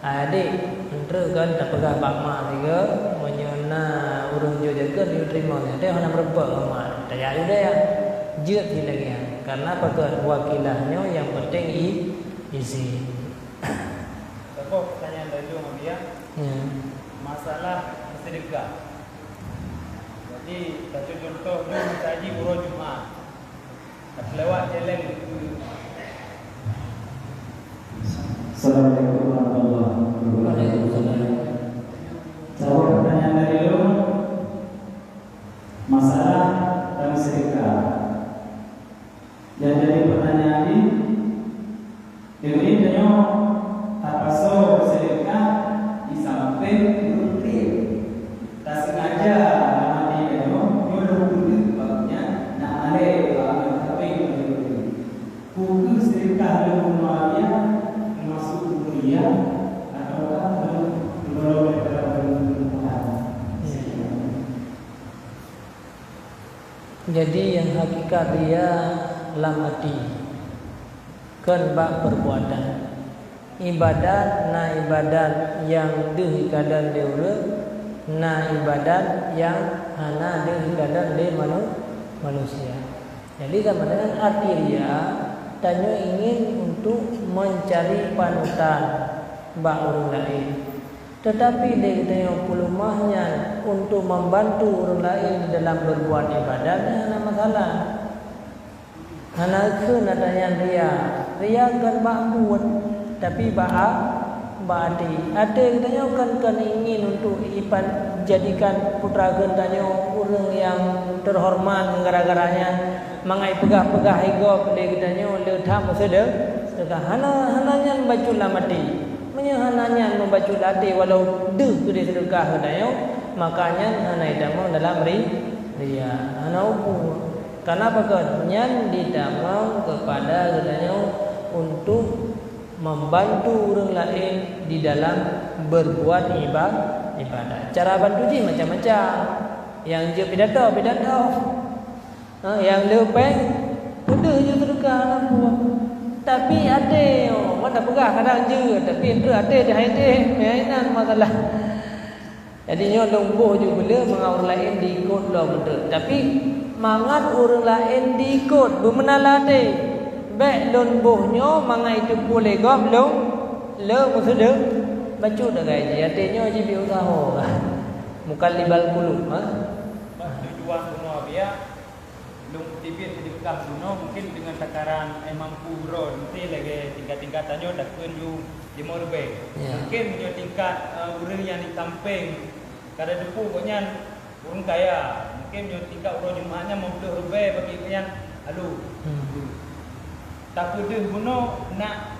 Adik entre kan tak pegah pak mak juga menyena urang jo jaga dia terima dia hanya berapa mak. Tak ada dia. Jeut dia lagi. Karena apa wakilahnya yang penting izin. Sebab pertanyaan dari dia. Ya. Masalah sedekah. Jadi satu contoh ni haji urang Jumaat. Lewat jalan Assalamualaikum warahmatullahi wabarakatuh. Waalaikumsalam. Jawab pertanyaan dari lu masalah dan sedekah. Yang jadi pertanyaan ini tanya apa so sedekah disamping rutin tak sengaja mati tanya nyuruh duit bagusnya nak ale tapi buku sedekah lu dia masuk kuliah atau belum jadi yang hakikat dia lamati kan bak perbuatan ibadat na ibadat yang deh kadan deure na ibadat yang hana deh kadan de manusia. Jadi sama dengan arti dia tanya ingin untuk mencari panutan bak orang lain. Tetapi dia tanya pelumahnya untuk membantu orang lain dalam berbuat ibadat hana masalah. Hana ke nadanya ria kan bak buat tapi bak ati. Ada katanya kan ingin untuk jadikan putra gentanya orang yang terhormat gara-garanya mangai pegah-pegah hidup dia katanya le tham sedekah hananya membaca mati menyahananya membaca latih walau deh tu dia sedekah katanya makanya hana idamau dalam ria hana upu karena pakaian didamau kepada katanya untuk membantu orang lain di dalam berbuat ibadah. Cara bantu je macam-macam. Yang je pidato. Yang lepeng udah je sedekah lampu. Tapi ada mana pegah kadang je tapi ada hainan masalah. Jadi nyo lomboh je bila mengaur lain diikut lah betul. Tapi mangat orang lain diikut bermenalate. Baik don bohnya mangai itu boleh gom belum le musudah baca dah gaji artinya je usaha mukallibal qulub tujuan kuno dia belum tibit sedekah kuno mungkin dengan takaran mampu bro nanti lagi tingkat-tingkatannya dah kunju di morbe mungkin punya tingkat orang yang di samping kada depu pokoknya orang kaya mungkin punya tingkat orang jemaahnya membelah rube bagi kalian alu tak ada guna nak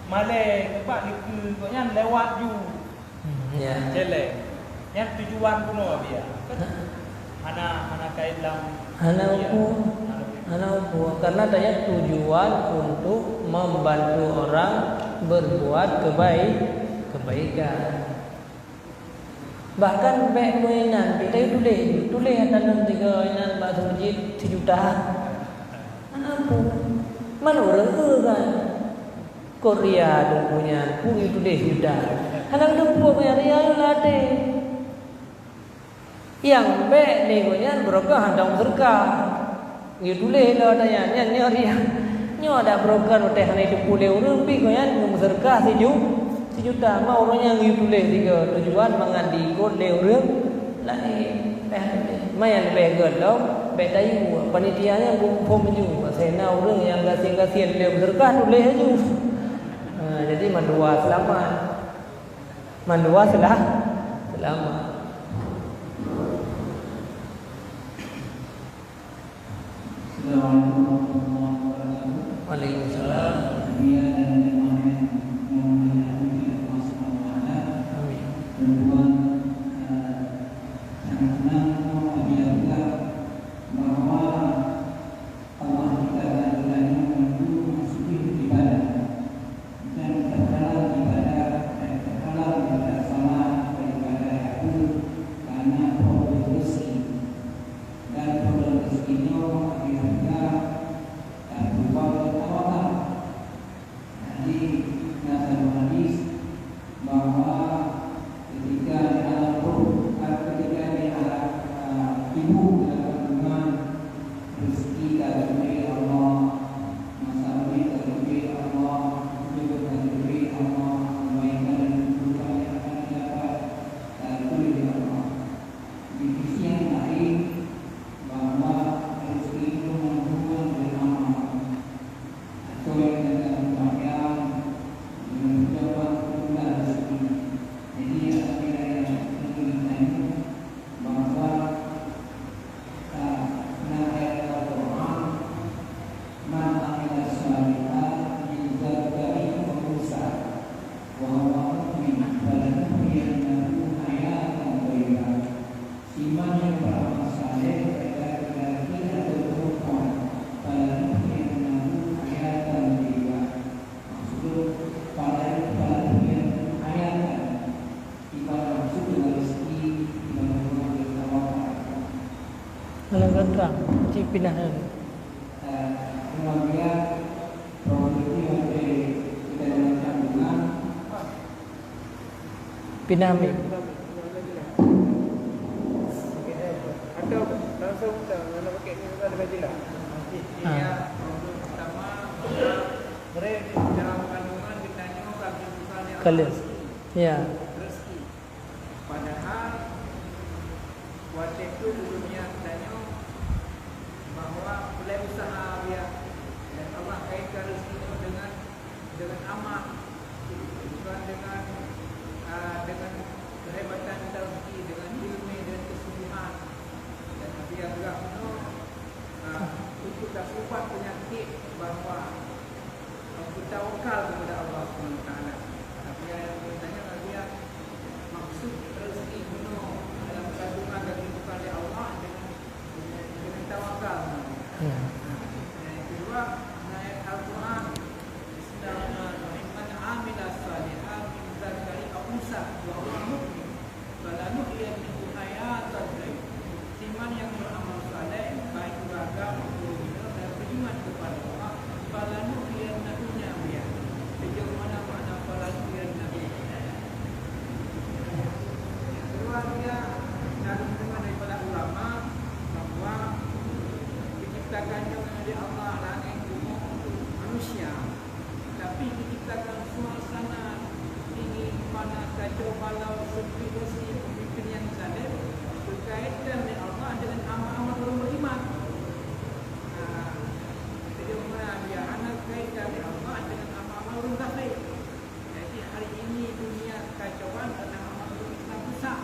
malai tempat liku pokoknya lewat ju. Ya. Jelek. Yang tujuan guna dia. Mana kait dalam Hana upu karena tanya tujuan untuk membantu orang berbuat kebaikan. Bahkan baik mainan kita tulis tanam 3 mainan bahasa masjid 1 juta. Apa? Mana orang kan? Korea dong punya, punya tulis juta. Anak dua punya rial latih. Yang baik ni punya berokah handang berkah. Dia tulis lah tanya, nyo rial. Nyo ada berokah teh hanya 20 orang pi punya berkah 1 juta. Mau orangnya dia tulis 3 tujuan mengandi kod le orang lain. Mayan begel lo, betayu panitianya pun menju. Sena orang yang gasing-gasing le berkah tulis aja. Jadi mandua selamat. Mandua selamat. Waalaikumsalam. Terang, pindah. Kemudian produksi kita dalam kandungan pindah mi. Atau langsung nak pakai ni ada bajilah. Dia pertama mereka dalam kandungan ditanya bagi misalnya Kalian. Ya. rezeki. Padahal waktu itu dulunya tanya bahwa mulai usaha dia dan Allah kaitkan rezeki itu dengan amal, bukan dengan kehebatan rezeki, dengan ilmu dan kesungguhan. Dan Nabi Abdullah itu untuk tak sempat penyakit bahawa kita wakal kepada Allah SWT. Tapi yang bertanya Nabi maksud rezeki itu dalam kandungan dan kepada Allah dengan tawakal. Yang kedua, ayat Al-Quran Bismillahirrahmanirrahim. Man amila salihan min dzakarin aw unsa wa huwa mu'min falanuhyiyannahu hayatan thayyibah. Iman yang beramal saleh baik beragama maupun dan beriman kepada Allah falanuhyiyannahu nabiyya. Sejauh mana makna falanuhyiyannahu? Yang kedua dia dari daripada ulama bahwa diciptakannya oleh Allah langit bumi untuk manusia, tapi diciptakan suasana dingin, panas, kacau balau, sepi bersih, pemimpin yang saleh berkaitan dengan Allah dengan amal-amal orang beriman. Jadi dia anak kaitan dengan Allah dengan amal-amal orang kafir. Jadi hari ini dunia kacauan karena amal orang Islam besar.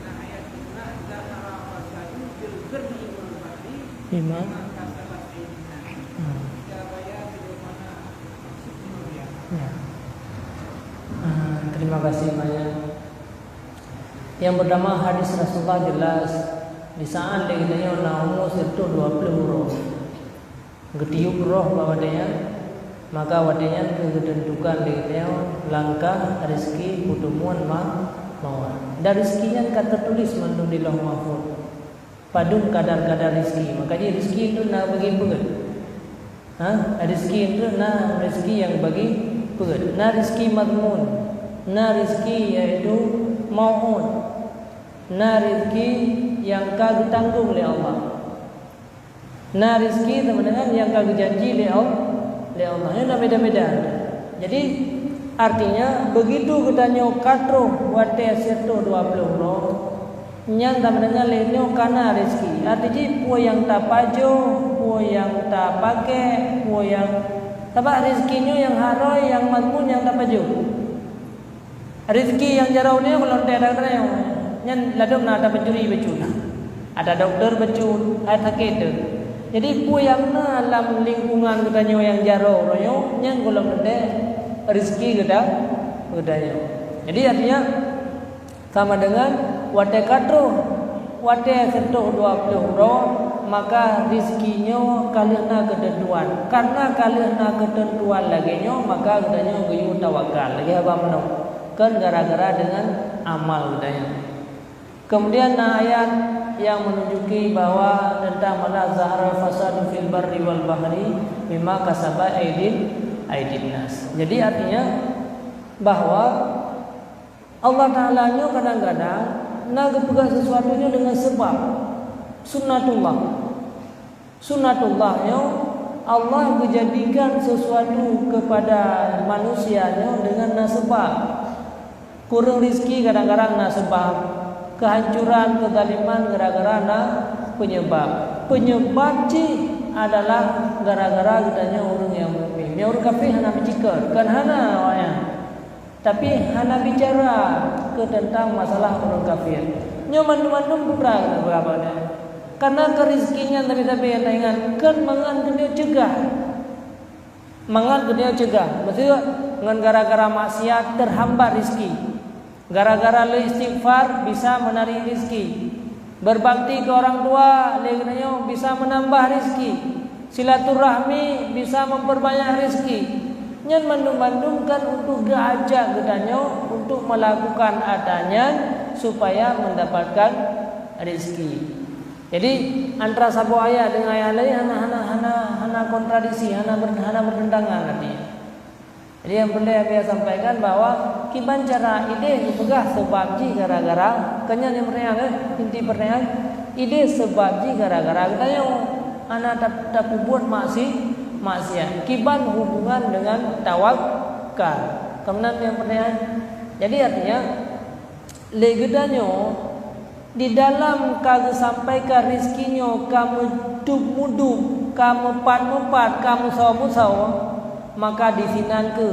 Ayat juga zahara fasadu fil barri wal bahri Imam. Terima kasih banyak. Yang pertama hadis Rasulullah jelas di saat dia ditanya umus itu 20 huruf. getiup roh bawadanya, maka wadanya ketentukan dia langkah rezeki putumun mawar. Dan rezekinya kata tulis mandung di lauh mahfuz. Padung kadar-kadar rezeki. Maka dia rezeki itu nak bagi pegat. Rezeki itu nak rezeki yang bagi pegat. Nak rezeki madmun. Nak rezeki yaitu mau'un. Nak rezeki yang kagak tanggung oleh Allah. Nah rezeki sama dengan yang kagak janji oleh Allah. Ini beda-beda. Jadi artinya begitu kita katro wate serto 20 roh nyang sama dengan lenyo kana rezeki. Artinya po yang tak pajo, po yang tak pakai, po yang tabak rezekinya yang haroi, yang madmun, yang tak pajo. Rezeki yang jarau ni kalau tidak ada yang nyan ladom na ada pencuri becun. Ada dokter becun, ada sakit. Jadi pu yang na dalam lingkungan kita yang jaro royo yang golong gede rezeki gedanya. Jadi artinya sama dengan wate katro wate sentuh 20 ro maka rezekinya kalihna ketentuan. Karena kalihna ketentuan lagi nyo maka gedanya guyu tawakal. Lagi apa menok? Kan gara-gara dengan amal gedanya. Kemudian ayat yang menunjuki bahwa tentang mana zahara fasadu fil barri wal bahri mimma kasaba aidin nas. Jadi artinya bahwa Allah Ta'ala nya kadang-kadang nak pegang sesuatunya dengan sebab sunnatullah. Sunnatullahnya Allah menjadikan sesuatu kepada manusianya dengan nasabah. Kurang rezeki kadang-kadang nasabah. Kehancuran, kezaliman gara-gara penyebab. Penyebab adalah gara-gara kitanya orang yang mukmin. Yang orang kafir hana bicara, kan hana waya. Tapi hana bicara tentang masalah orang kafir. Nyoman-nyoman putra berapa ni? Karena kerizkinya tapi yang ingat kan mangan kena cegah. Mangan kena cegah. Maksudnya dengan gara-gara maksiat terhambat rezeki. Gara-gara lu istighfar bisa menarik rezeki. Berbakti ke orang tua legenanya bisa menambah rezeki. Silaturahmi bisa memperbanyak rezeki. Nyan mandung-mandungkan untuk diajak gedanya untuk melakukan adanya supaya mendapatkan rezeki. Jadi antara satu ayat dengan ayat lain hana kontradiksi, hana bertentangan artinya. Jadi yang perlu saya sampaikan bahwa kiban cara ide dipegah sebab gara-gara kenya yang pertanyaan inti pertanyaan ide sebab gara-gara kita yang anak tak buat maksiat kiban hubungan dengan tawakal. Kemudian yang pertanyaan jadi artinya legedanyo di dalam kagak sampaikan rizkinya kamu dub-mudub, kamu pat-mupat, kamu sawa-sawa maka disinan ke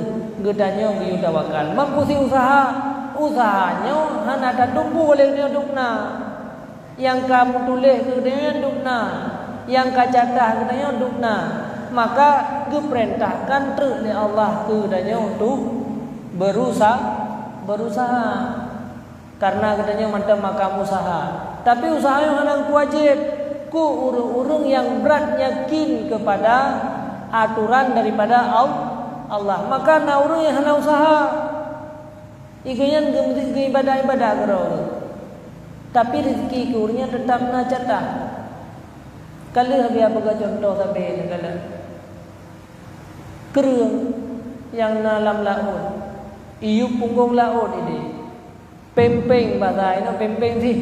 gedanya biu tawakal. Mampu si usahanya hana tak tumbuh oleh dia dukna. Yang kamu tulis ke dia dukna, yang kacatah ke dia dukna. Maka keperintahkan oleh Allah ke dia untuk berusaha. Karena katanya macam makam usaha. Tapi usaha yang hana wajib. Ku urung-urung yang berat yakin kepada aturan daripada Allah. Maka na urang yang hana usaha. Ikannya ke ibadah-ibadah karo. Tapi rezeki kurnya tetap na catah. Kalau habis apa contoh sampai kalau kerung yang dalam laut. Iup punggung laut ini. Pempeng bahasa ini pempeng sih.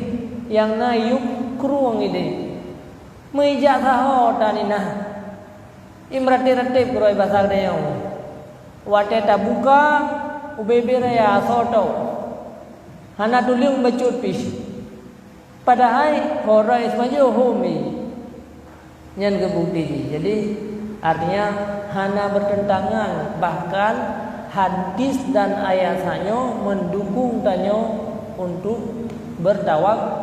Yang na iup keruang ini. Meijak saho tanina. Imrati-ratib kuroi bahasa dia. Wate tabuka ubebe raya soto. Hana tuliung bacut pis. Padahal horai semaju homi. Nyan kebukti. Jadi artinya hana bertentangan, bahkan hadis dan ayatnya mendukung tanyo untuk bertawakal.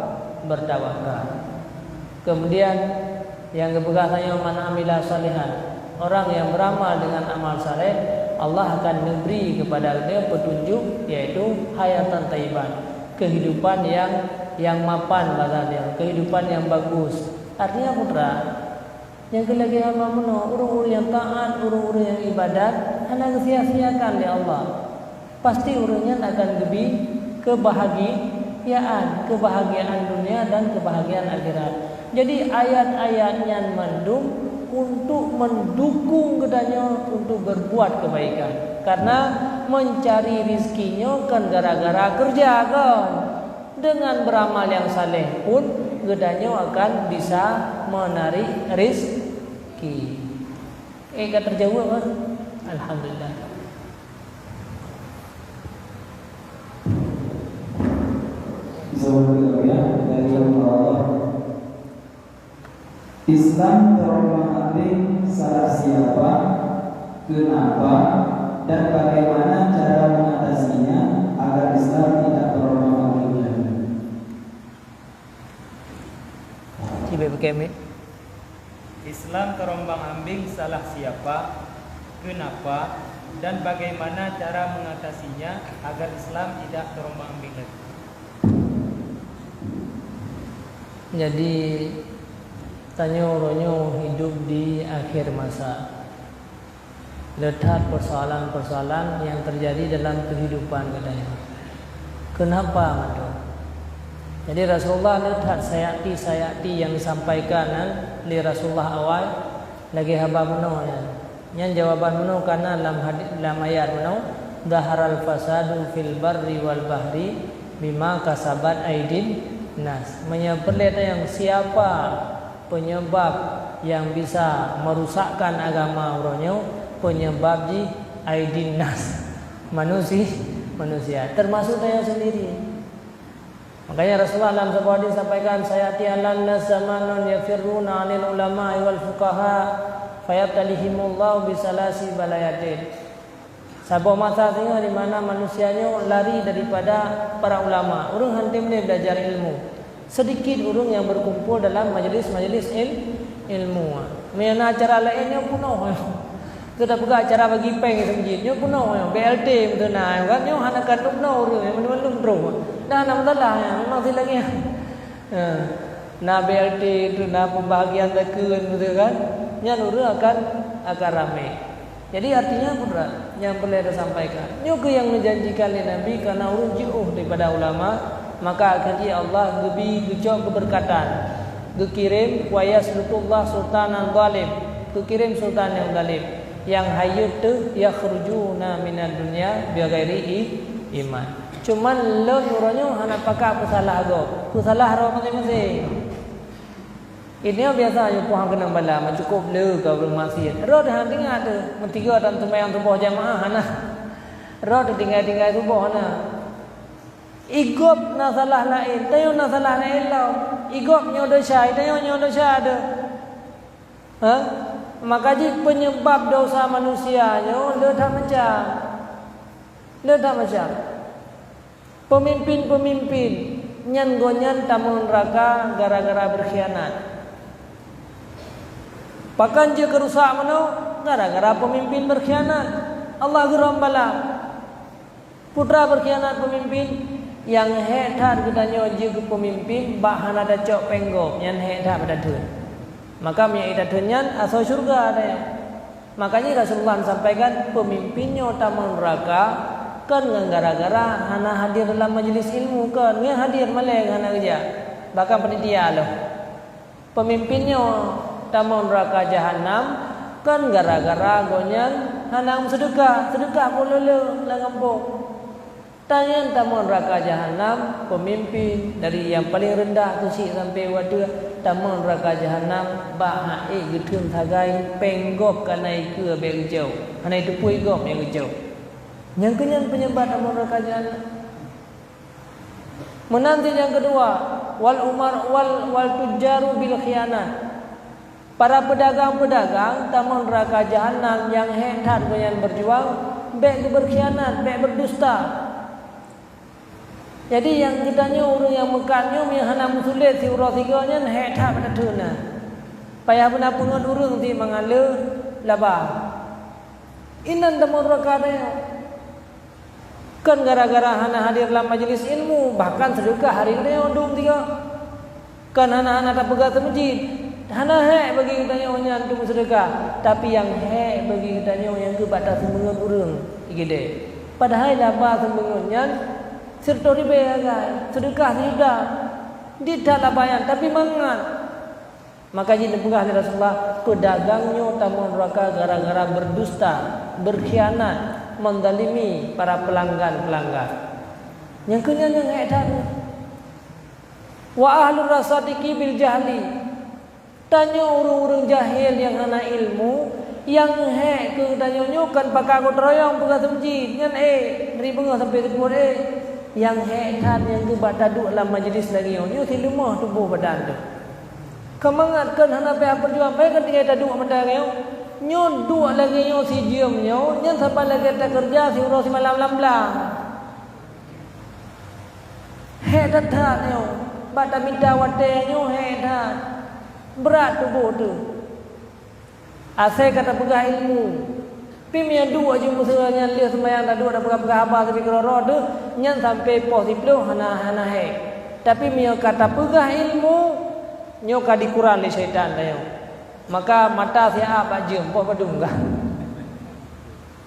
Kemudian yang kebegasannya mana amila salihan. Orang yang beramal dengan amal saleh, Allah akan memberi kepada dia petunjuk yaitu hayatan thayyibah, kehidupan yang mapan bahasa dia, kehidupan yang bagus. Artinya putra, Yang kelagi hamba meno urang-urang yang taat, urang-urang yang ibadat, hana sia-siakan oleh Allah. Pasti urangnya akan lebih kebahagiaan dunia dan kebahagiaan akhirat. Jadi ayat-ayatnya untuk mendukung kedanya untuk berbuat kebaikan. Karena mencari rizkinya kan gara-gara kerja kan. Dengan beramal yang saleh pun kedanya akan bisa menarik rizki. Kata terjawab kan? Alhamdulillah. Dari Allah. Islam terombang-ambing salah siapa, kenapa, dan bagaimana cara mengatasinya agar Islam tidak terombang-ambing lagi. Coba pakai mic. Islam terombang-ambing salah siapa, kenapa, dan bagaimana cara mengatasinya agar Islam tidak terombang-ambing lagi. Jadi tanya orangnya hidup di akhir masa. Lihat persoalan-persoalan yang terjadi dalam kehidupan katanya. Kenapa matu? Jadi Rasulullah lihat sayati yang disampaikan oleh Rasulullah awal lagi haba meno ya. Yang jawaban meno karena dalam ayat meno dhaharal fasadu fil barri wal bahri bima kasabat aidin nas. Menyebut yang siapa penyebab yang bisa merusakkan agama orangnya, penyebab di aidin nas, manusia termasuk saya sendiri. Makanya Rasulullah dalam sebuah hadis sampaikan sayati alanna zamanun yafirruna 'anil ulama wal fuqaha fayabtalihimullahu bisalasi balayatin. Sebuah masa tengah di mana manusianya lari daripada para ulama. Orang hentim ni belajar ilmu. Sedikit orang yang berkumpul dalam majlis-majlis ilmu. Mana acara lainnya penuh. Kita buka acara bagi peng di masjidnya penuh. BLT betul nah. Kan nyo hanakan penuh orang yang belum terus. Dah nak masalah ya. Memang sih lagi. Nah BLT itu nah pembahagian tekeun betul kan. Nya orang akan ramai. Jadi artinya apa yang perlu kita sampaikan? Nyuku yang menjanjikan oleh Nabi karena urun jauh daripada ulama, maka akan Allah lebih gejok keberkatan. Dikirim wayas lutullah sultanan zalim. Dikirim sultan yang zalim. Yang hayut tu yakhrujuna minad dunya bi ghairi iman. Cuman lo nyuruhnya hana pakai pesalah go. Pesalah ro masing-masing. Ini biasa aja puang kenang bala cukup le kau bermaksiat. Roh dah tinggal tu, mentiga dan sembahyang subuh jamaah nah. Roh tinggal subuh nah. Igop na salah lain, tayo na salah lain lau. Igop nyo dosa, tayo nyo dosa ada. Maka ji penyebab dosa manusia nyo le dah macam. Pemimpin nyan gonyan tamun neraka gara-gara berkhianat. Pakan je kerusak mana gara-gara pemimpin berkhianat. Allah geram bala. Putra berkhianat pemimpin yang hetat katanya je ke pemimpin bahan ada cok penggop yang hetat pada tuan. Maka yang ida tunyan asal syurga ada. Makanya Rasulullah sampaikan pemimpinnya tamun neraka kan gara-gara hana hadir dalam majlis ilmu kan. Dia hadir malah hana kerja. Bahkan panitia loh. Pemimpinnya tamun neraka jahanam kan gara-gara gonyan hanam sedekah pololo la kampung. Tanya tamun neraka jahanam pemimpin dari yang paling rendah tu si sampai wadah tamun neraka jahanam ba hae geteun tagai penggop kanai ke berjau. Hanai tu pui gop yang berjau. Yang kenyan penyebab tamun neraka jahanam. Menanti yang kedua wal tujaru bil khianat. Para pedagang-pedagang tamun neraka jahanam yang hebat yang berjuang baik berkhianat, baik berdusta. Jadi yang kitanya orang yang mekannya yang hana musulit si urang tiganya hebat pada tuna. Payah benar pungut urang ti mangale labah. Inan tamun neraka dia. Kan gara-gara hana hadir dalam majlis ilmu bahkan sedekah hari ini ondong tiga. Kan anak-anak tak pegang masjid. hana hek bagi kita nyonya tu sedekah, tapi yang hek bagi kita nyonya ke batas sembengun urang igede. Padahal laba sembengunnya serta ribe agak sedekah sudah tidak labayan tapi mangan. Maka jadi pegah ni Rasulullah pedagangnya tamu neraka gara-gara berdusta, berkhianat, mendalimi para pelanggan-pelanggan. Yang kenyang yang hek dah. Wa ahlur rasadiki bil jahli. Tanya orang-orang jahil yang hana ilmu, yang hek ke tanya nyokan pakai aku teroyong pegang semji, nyan dari bengah sampai ke kuat yang hek kan yang ke bak duduk dalam majlis lagi nyo si lemah tubuh badan tu. Kemangatkan hana pihak perjuangan baik kan tinggal duduk benda nyo duduk lagi nyo si diam nyo, nyan sampai lagi tak kerja si urus si malam belang. Hek dah nyo, bak tak minta wate nyo hek dah. Berat tubuh tu. Asal kata pegah ilmu. Pim yang dua je musanya lihat sembahyang tak dua dah pegah apa tapi keroro tu nyan sampai posiblo hana hek. Tapi mia kata pegah ilmu nyo ka dikuran le syaitan tayo. Maka mata sia apa je poh padung kah.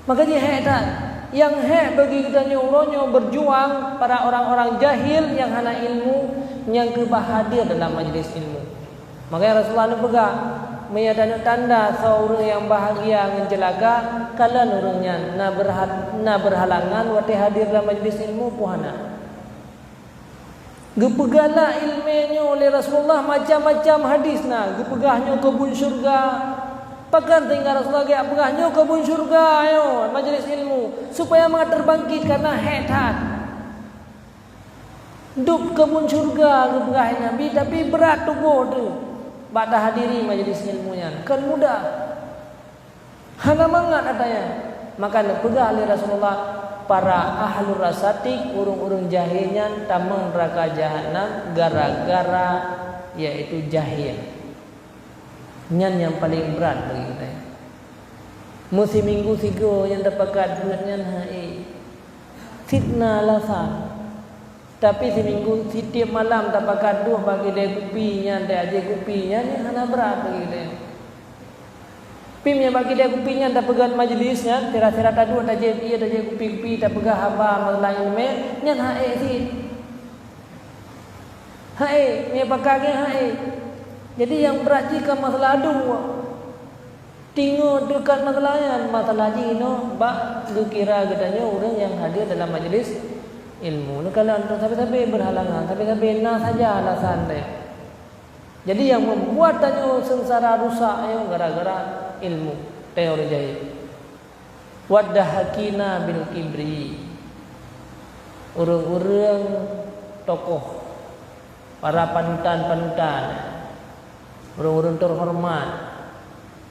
Maka dia hek tak. Yang hek bagi kita nyo berjuang para orang-orang jahil yang hana ilmu yang kebahadir dalam majlis ilmu. Makanya Rasulullah ni pegang menyadana tanda seorang yang bahagia menjelaka kala nurungnya na berhalangan wati hadir dalam majlis ilmu puhana. Gepegala ilmunya oleh Rasulullah macam-macam hadis na, gepegahnya kebun syurga. Pakan tinggal Rasulullah gak pegahnya kebun syurga ayo majlis ilmu supaya mak terbangkit karena hetat. Duk kebun syurga gepegah Nabi tapi berat tubuh tu. Pada hadiri majlis ilmunya kan mudah. Hana mangat adanya. Maka pegah oleh Rasulullah para ahlur rasatik urung-urung jahilnya tamang neraka jahanam gara-gara yaitu jahil. Nyan yang paling berat bagi kita. Musim minggu sigo yang dapat duitnya hai. Fitnah lasan. Tapi seminggu setiap malam tak pakai duh bagi dia kupinya, dia aja kupinya ni hana berat bagi dia. Pimnya bagi dia kupinya tak pegang majlisnya, tera-tera tak duh tak je dia tak je kupi-kupi tak pegang haba masalah ilmu, nyan hae si. Hae, ni pakai ke hae. Jadi yang berat jika masalah aduh. Tengok dekat masalahnya, masalah jino bak dikira katanya orang yang hadir dalam majlis ilmu ni kalau sampai-sampai berhalangan, sampai-sampai nah saja alasan dia. Jadi yang membuat tanya sengsara rusak ayo gara-gara ilmu teori jahil. Waddahakina bil kibri. Urang-urang tokoh para panutan-panutan. Urang-urang terhormat.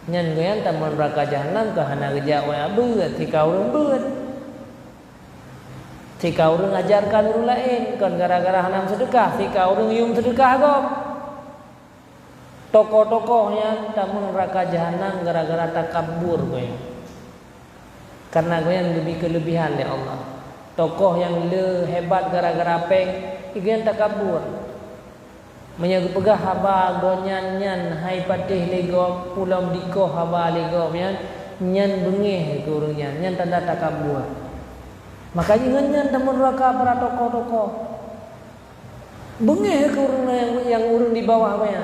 Nyan goyan tamun neraka jahanam ke hana geja wa beut si kau urang beut. Si kau orang ajarkan orang lain kan gara-gara hanam sedekah, si kau orang yum sedekah kok. Tokoh-tokohnya tamun neraka jahanam gara-gara takabur gue. Karena gue yang lebih kelebihan oleh Allah. Tokoh yang le hebat gara-gara peng, itu yang takabur. Menyagu pegah haba gonyan-nyan hai patih lego pulau diko haba lego nyan bengih ke orangnya, nyan tanda takabur. Makanya ngan tamun neraka para tokoh-tokoh. Bengih ke orang yang urung di bawah ya.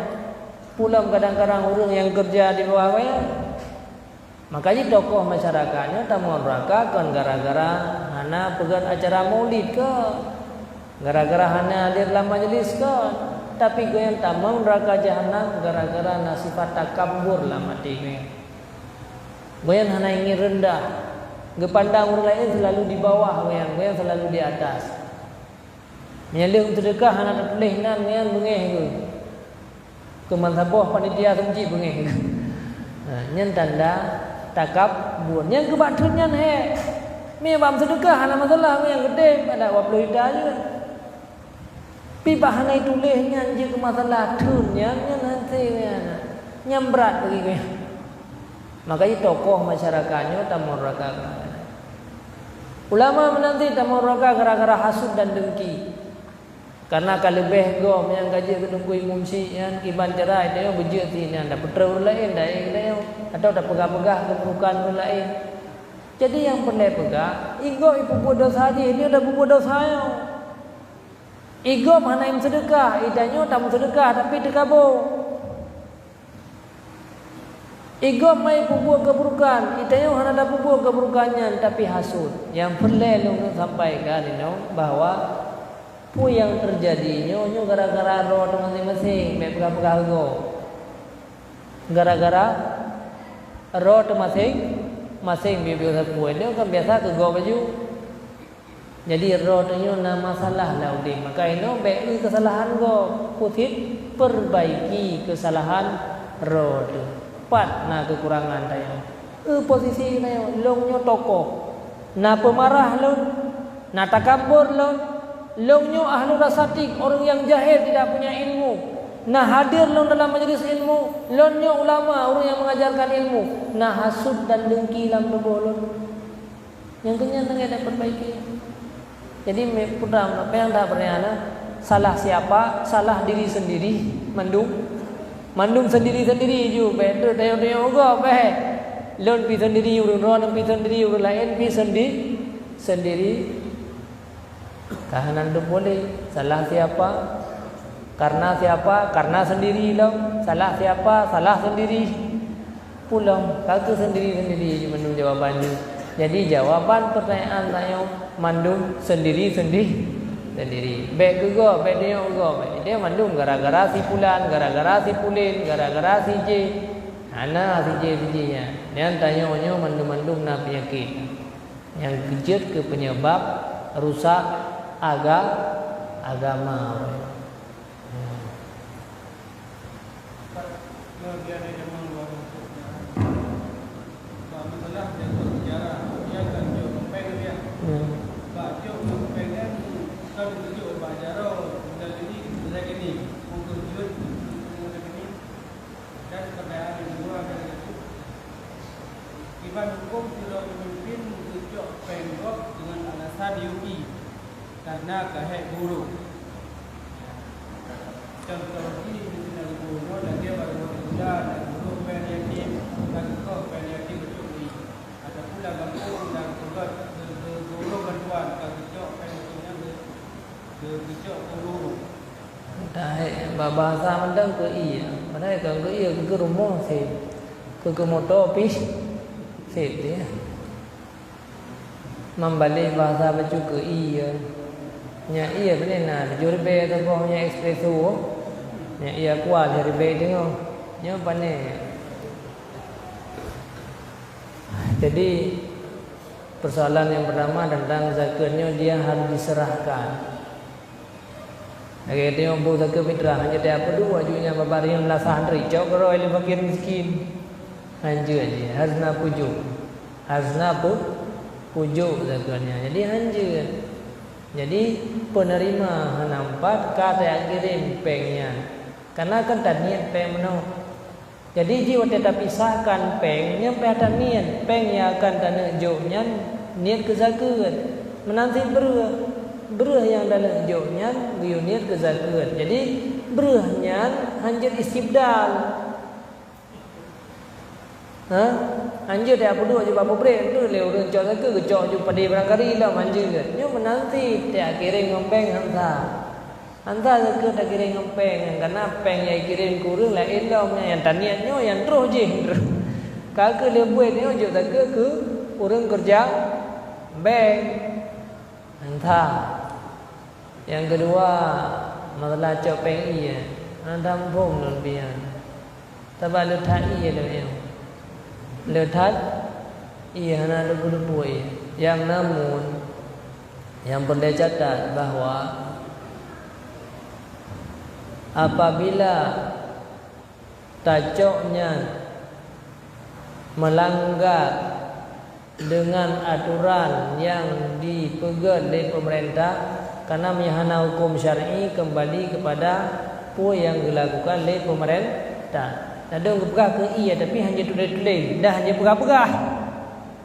Pulang kadang-kadang urung yang kerja di bawah ya. Makanya tokoh masyarakatnya tamun neraka kan gara-gara hana pegang acara maulid ke. Gara-gara hana hadir dalam majlis ke. Tapi goyang tamun neraka jahanam gara-gara nasifat takabur lah mati goyang. Goyang hana ingin rendah. Gepandang orang lain selalu di bawah goyang selalu di atas. Menyalih sedekah anak terpilih nan goyang bengih ke. Kemansaboh panitia semji bengih ke. Nyan tanda takabur. Yang kebatun he. Me bam sedekah anak masalah goyang gede ada 20 juta juga. Pi bahana itu leh nyan je ke masalah tun nyan nanti goyang. Nyam berat bagi goyang. Makanya tokoh masyarakatnya tamun neraka. Ulama menanti tamun neraka gara-gara hasud dan dengki. Karena kalau lebih gom yang gaji kedungkui mumsi yang kiban cerai dia berjek sini anda petrol lain dah atau dah pegah-pegah keburukan lain. Jadi yang pandai pegah, ego ibu bodoh saja ini dah bodoh saya. Ego mana yang sedekah, idanya tak sedekah tapi terkabur. Ego mai pupuk keburukan, idanya hana dah pupuk keburukannya tapi hasud. Yang pandai lu sampaikan ini bahawa apa yang terjadi nyo gara-gara roh masing-masing mek pegah-pegah go. Gara-gara roh masing-masing bibi sapu dia kan biasa ke go baju. Jadi roh nyo na masalah lah uding. Maka ino mek kesalahan go putit perbaiki kesalahan roh tu. Pat na kekurangan tayo. Posisi tayo long nyo tokoh. Na pemarah lo, na takabur lo. Longnya ahlu rasatik, orang yang jahil tidak punya ilmu. Nah hadir long dalam majlis ilmu. Longnya ulama, orang yang mengajarkan ilmu. Nah hasud dan dengki dalam tubuh long. Yang kenyang tak dapat perbaiki. Jadi putra apa yang tak berniana salah siapa? Salah diri sendiri. Mandung sendiri-sendiri ju. Betul tayo juga be. Lon pi sendiri, urun pi sendiri, urun lain pi sendiri. Kahanan tu boleh. Salah siapa? Karena siapa? Karena sendiri lah. Salah siapa? Salah sendiri. Pulang. Kata sendiri-sendiri mandung jawabannya. Jadi jawapan pertanyaan saya mandung sendiri-sendiri. Baik juga, baik dia juga. Dia mandung gara-gara si Pulan, gara-gara si Pulin, gara-gara si J. Ana si J nya. Dan tanya-tanya mandung-mandung na penyakit. Yang kejut ke penyebab rusak agama. Iban hukum sudah memimpin tujuh pengkop dengan alasan diuji karena kahek buruk. Contoh ini misalnya guru dan dia baru bekerja dan guru penyakin dan kau penyakin bercuri. Ada pula kampung dan tugas guru bantuan kerja penyakinnya kerja guru. Dah bahasa mandang ke iya. Mana kan ke iya ke rumah sih. Ke motor pis. Sip dia. Membalik bahasa baju ke iya. Nya iya benar nah jurbe tu punya espresso. Nya iya kuat jurbe tengok. Nya pandai. Jadi persoalan yang pertama tentang zakatnya dia harus diserahkan. Agar dia mampu zakat fitrah hanya dia apa dua junya babarian lah santri. Jauh kalau ele fakir miskin. Hanjur aja, hazna pujuk zakatnya. Jadi hanjur. Jadi penerima nampak kata yang kirim pengnya. Karena kan tak niat peng menau. Jadi jiwa tetap pisahkan pengnya pada niat. Pengnya akan tanah joknya niat ke zakat. Menanti beruh yang dalam joknya biu niat ke zakat. Jadi beruhnya hanjur istibdal. Anjur dia perlu je bapa break tu le urang cok ke cok ju padi barangkali lah manjur ke. Nyo menanti dia kirim ngempeng hantar. Hantar ke tak kirim ngempeng karena peng yang kirim kurang lain lah yang taniannya yang terus je. Kalau le buat nyo ju tak ke urang kerja bank hantar. Yang kedua masalah cok peng iya. Hantar pun non biar. Tapi letak iya dah. Letak ia hanya lebu-lebu yang namun yang perlu catat bahawa apabila tajuknya melanggar dengan aturan yang dipegang oleh pemerintah karena menyahana hukum syar'i kembali kepada apa yang dilakukan oleh pemerintah. Ada pegah ke iya tapi hanya tulis-tulis dah hanya pegah-pegah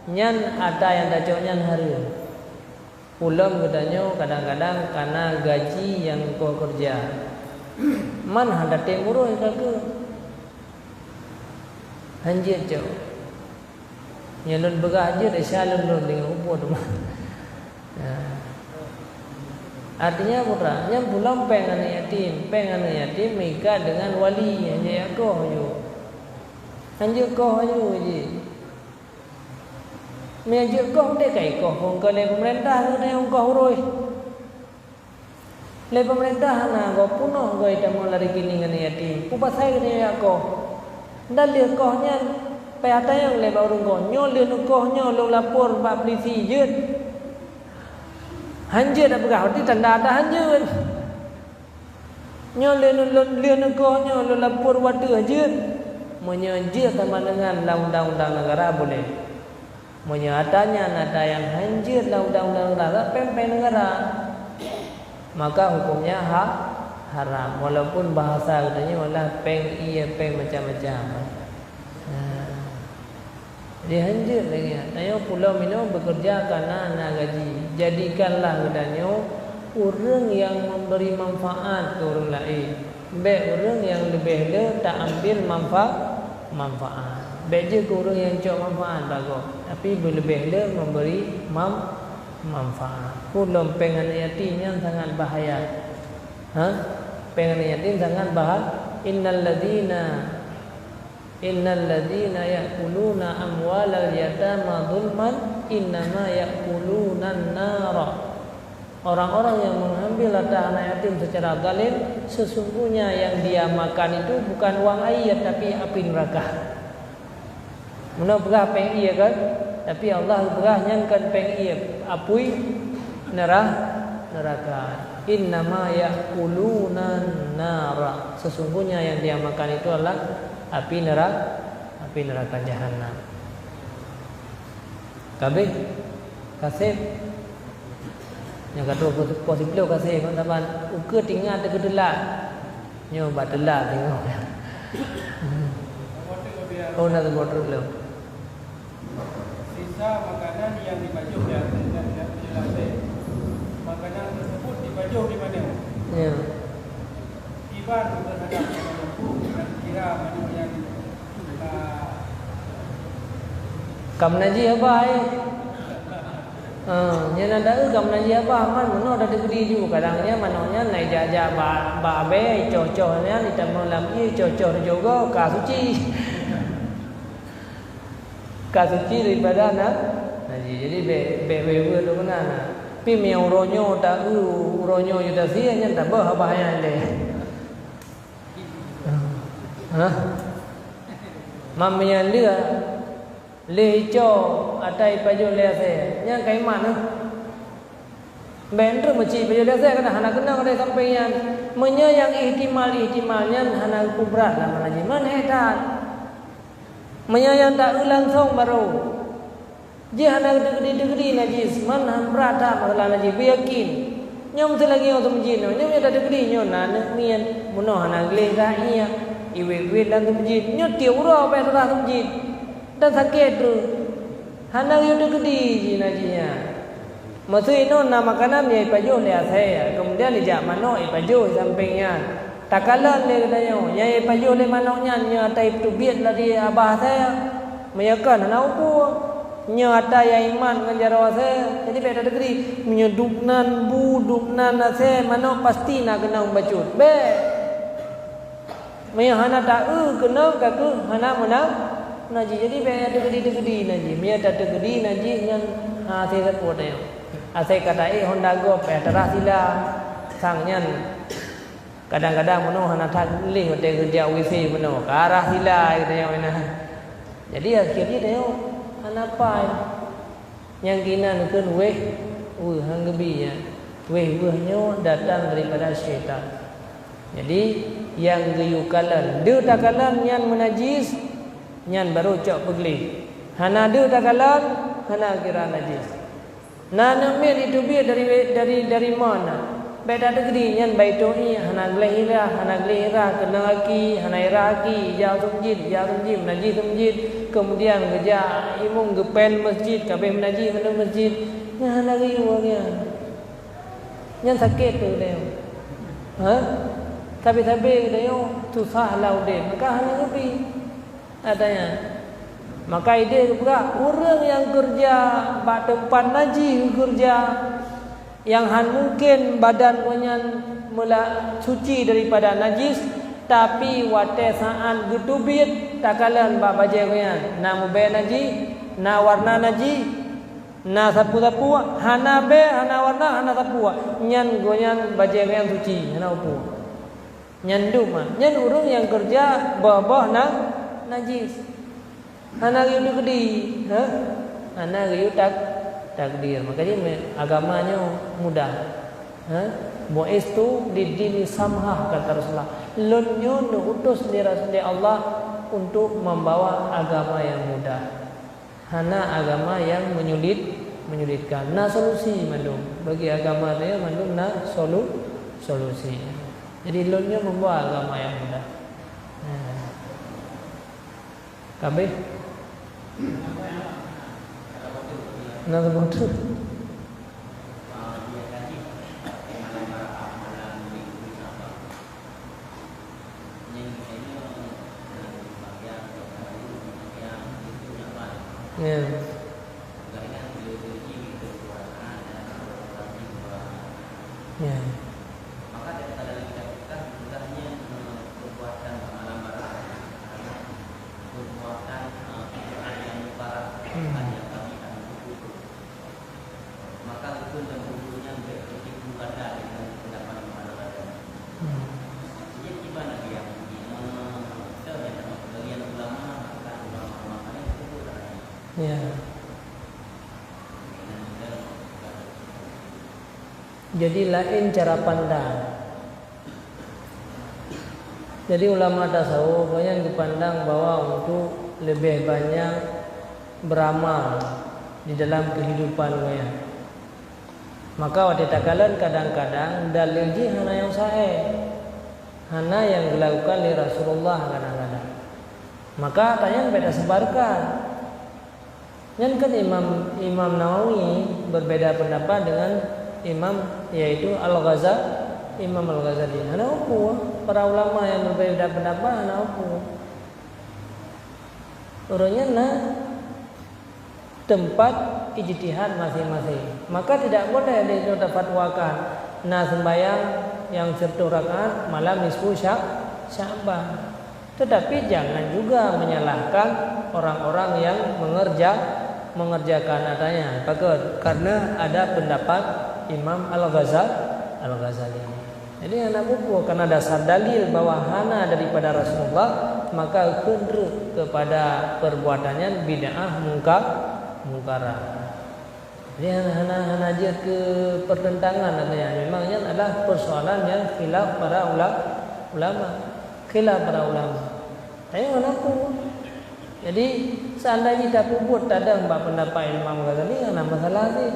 nyan ada yang tajuknya hari Pulang katanya kadang-kadang karena gaji yang kau kerja. Man hendak temurah kagak. Hanjir jauh. Nyalon begaja dah salon lon dengan upur tu. Artinya apa? Yang pulang pengen anak yatim mereka dengan wali yang dia kau je. Hanjir kau je. Mengajar kau dia kai kau kau le pemerintah tu dia kau urus. Le pemerintah na kau punoh kau itu mau lari kini dengan yatim. Pupas saya dia kau. Dan dia kau nya payah yang le baru kau nyol dia kau nyol lu lapor pak polisi jut. Hanjir dah berah di tanda ada hanjir. Nyol dia kau nyol lu lapor waktu jut. Menyajir sama dengan undang-undang negara boleh. Menyatanya ada yang hanjir dalam undang-undang negara pempeng negara, maka hukumnya haram. Walaupun bahasa katanya malah peng iya peng macam-macam. Dia hanjir lagi. Tanya pulau minum bekerja karena nak gaji. Jadikanlah katanya orang yang memberi manfaat ke orang lain. Baik orang yang lebih tak ambil manfaat. Baik orang yang cok manfaat bagus. Tapi berlebih le memberi manfaat. Pulau pengen yatim yang sangat bahaya. Pengen yatim sangat bahaya. Innal ladina ya'kuluna amwalal yatama zulman innama ya'kuluna an-nara. Orang-orang yang mengambil harta anak yatim secara zalim, sesungguhnya yang dia makan itu bukan uang air tapi api neraka. Mana berah peng iya kan? Tapi Allah berah nyankan peng iya apui neraka. Innama ya'kuluna nara. Sesungguhnya yang dia makan itu adalah api neraka jahanam. Kabeh kasih yang kata positif kasih kawan-kawan ukur tinggal dekat delak. Nyo badelak tengok. Oh nak botol belum. Sisa makanan yang dibaju dan dilatih. Makanan tersebut dibaju di mana? Ya. Iban terhadap mampu dan kira mana yang kam naji apa ai? Nya nada kam naji apa man mano ada degree juga kadangnya manonya naik jajak ba be cocohnya ditambah lagi cocoh juga ka suci. Kasuci daripada naji. Jadi be tu kena na. Pi miau ronyo tak ronyo ju tak sia nya tak bah bahaya le. Mamnya le cho atai paju le se. Nya kai mana? Ben tu mesti paju le se kena hana kena ada sampai yang menya yang ihtimalnya hana kubrat lah naji. Man hetat. Menyayang tak langsung baru. Dia hana degree najis, man hamprata masalah najis yakin. Nyom selagi orang masjid, nyom ada degree nyon nak mian muno hana gelera iya. Iwe dalam masjid, nyom tiura apa dalam masjid. Dan sakit tu. Hana yo degree najisnya. Maksud itu nama makanan dia ipajo le saya. Kemudian dijak mano ipajo sampingnya. Takalan dia katanya, nyai paju le manoknya nya atai tu biat lah dia abah saya. Meyakan anak uku. Nya atai yang iman dengan jarawa saya. Jadi beda negeri menyeduknan buduknan saya manok pasti nak kena bacut. Be. Maya hana tak kena kaku hana menang naji. Jadi beda negeri naji. Maya tak negeri naji yang saya support dia. Saya kata Honda go terah sila sangnya. Kadang-kadang mano hana tak leh hotel kerja WC mano ke arah sila katanya mana. Jadi akhirnya dia hana pai yang kina nukun hang gebi ya. Wehnya datang daripada syaitan. Jadi yang geyukalan dia takalan yang menajis yang baru cok pegli. Hana dia takalan hana kira najis. Nana mir itu biar dari mana? Beda negeri yang baitu ni hana gelahira kena laki hana iraki jauh masjid najis masjid kemudian kerja imam gepen masjid kabeh najis mana masjid Yang lagi uangnya. Yang sakit tu dia. Tapi dia susah lau dia. Maka hanya ngepi. Adanya. Maka ide pula orang yang kerja pada tempat najis kerja yang mungkin badan punya mula suci daripada najis tapi wate saat getubit takalan ba baje punya na mube najis na warna najis na sapu-sapu hana be hana warna hana sapu nyan goyan baje yang suci hana upu nyan duma nyan urang yang kerja bawah na najis hana riu gede hana riu takdir makanya agamanya mudah Mu'istu didini samhah kata Rasulullah. Lunyo utus di Allah untuk membawa agama yang mudah. Hana agama yang menyulitkan. Na solusi mandung. Bagi agama dia mandung na solusi. Jadi lunyo membawa agama yang mudah. Kabeh. Na betul. Ya. Ya. Maka dalam kita hendaknya perbuatan amalan perbuatan yang mubarak hanya kami itu. Maka itu dan hukumnya begitu ada dengan pendapat amalan. Jadi gimana dia? Bagian ulama akan ulama-ulama itu. Ya. Jadi lain cara pandang. Jadi ulama tasawuf banyak dipandang bahwa untuk lebih banyak beramal di dalam kehidupan mereka. Maka waktu takalan kadang-kadang dalil hana yang sahih, hana yang dilakukan oleh Rasulullah kadang-kadang. Maka tanya beda sebarkan. Yang kan Imam Nawawi berbeda pendapat dengan Imam yaitu Imam Al-Ghazali. Hana apa? Para ulama yang berbeda pendapat hana apa? Orangnya na tempat ijtihad masing-masing. Maka tidak boleh difatwakan na sembahyang yang 10 rakaat malam nisfu Sya'ban. Tetapi jangan juga menyalahkan orang-orang yang mengerjakan adanya. Karena ada pendapat Imam Al-Ghazali. Jadi anak buku karena dasar dalil bahwa hana daripada Rasulullah maka cenderung kepada perbuatannya bid'ah mungkarah. Jadi hana aja ke pertentangan adanya. Memangnya adalah persoalan yang khilaf para ulama. Tapi mengaku. Jadi seandainya kita puput ada pendapat Imam Ghazali ada masalah sih.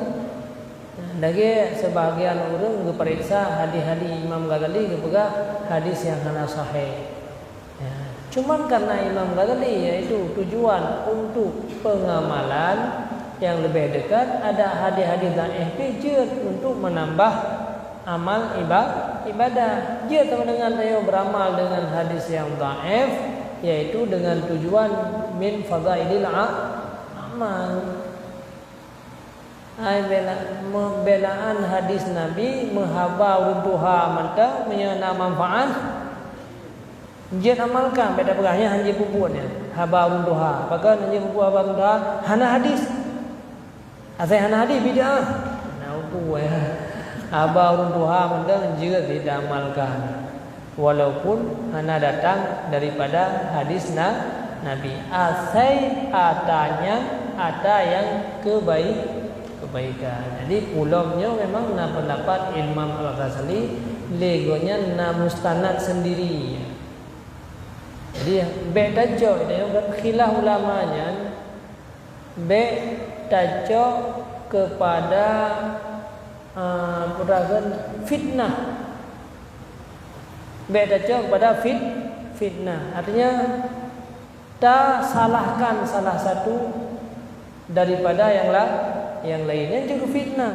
Dagi sebahagian orang periksa hadis-hadis Imam Ghazali kepada hadis yang hana sahih. Ya. Cuman karena Imam Ghazali yaitu tujuan untuk pengamalan yang lebih dekat, ada hadis-hadis dhaif untuk menambah amal ibadah. Dia sama dengan saya beramal dengan hadis yang dhaif yaitu dengan tujuan min fadailil amal. Pembelaan hadis Nabi mahaba runtuha manta menyana manfaat. Dia amalkan beda perahnya hanya puputnya haba runtuha. Bahkan hanya puput haba runtuha hana hadis. Asal hana hadis bid'ah. Nah upu ya. Haba runtuha manta juga tidak amalkan. Walaupun hana datang daripada hadis Nabi. Asal ada yang kebaikan. Jadi ulumnya memang na pendapat Imam Al-Ghazali legonya na mustanad sendiri. Jadi beda jo dia khilaf ulamanya beda kepada fitnah. Beda kepada fitnah. Artinya tak salahkan salah satu daripada yang lain. yang lainnya juga fitnah.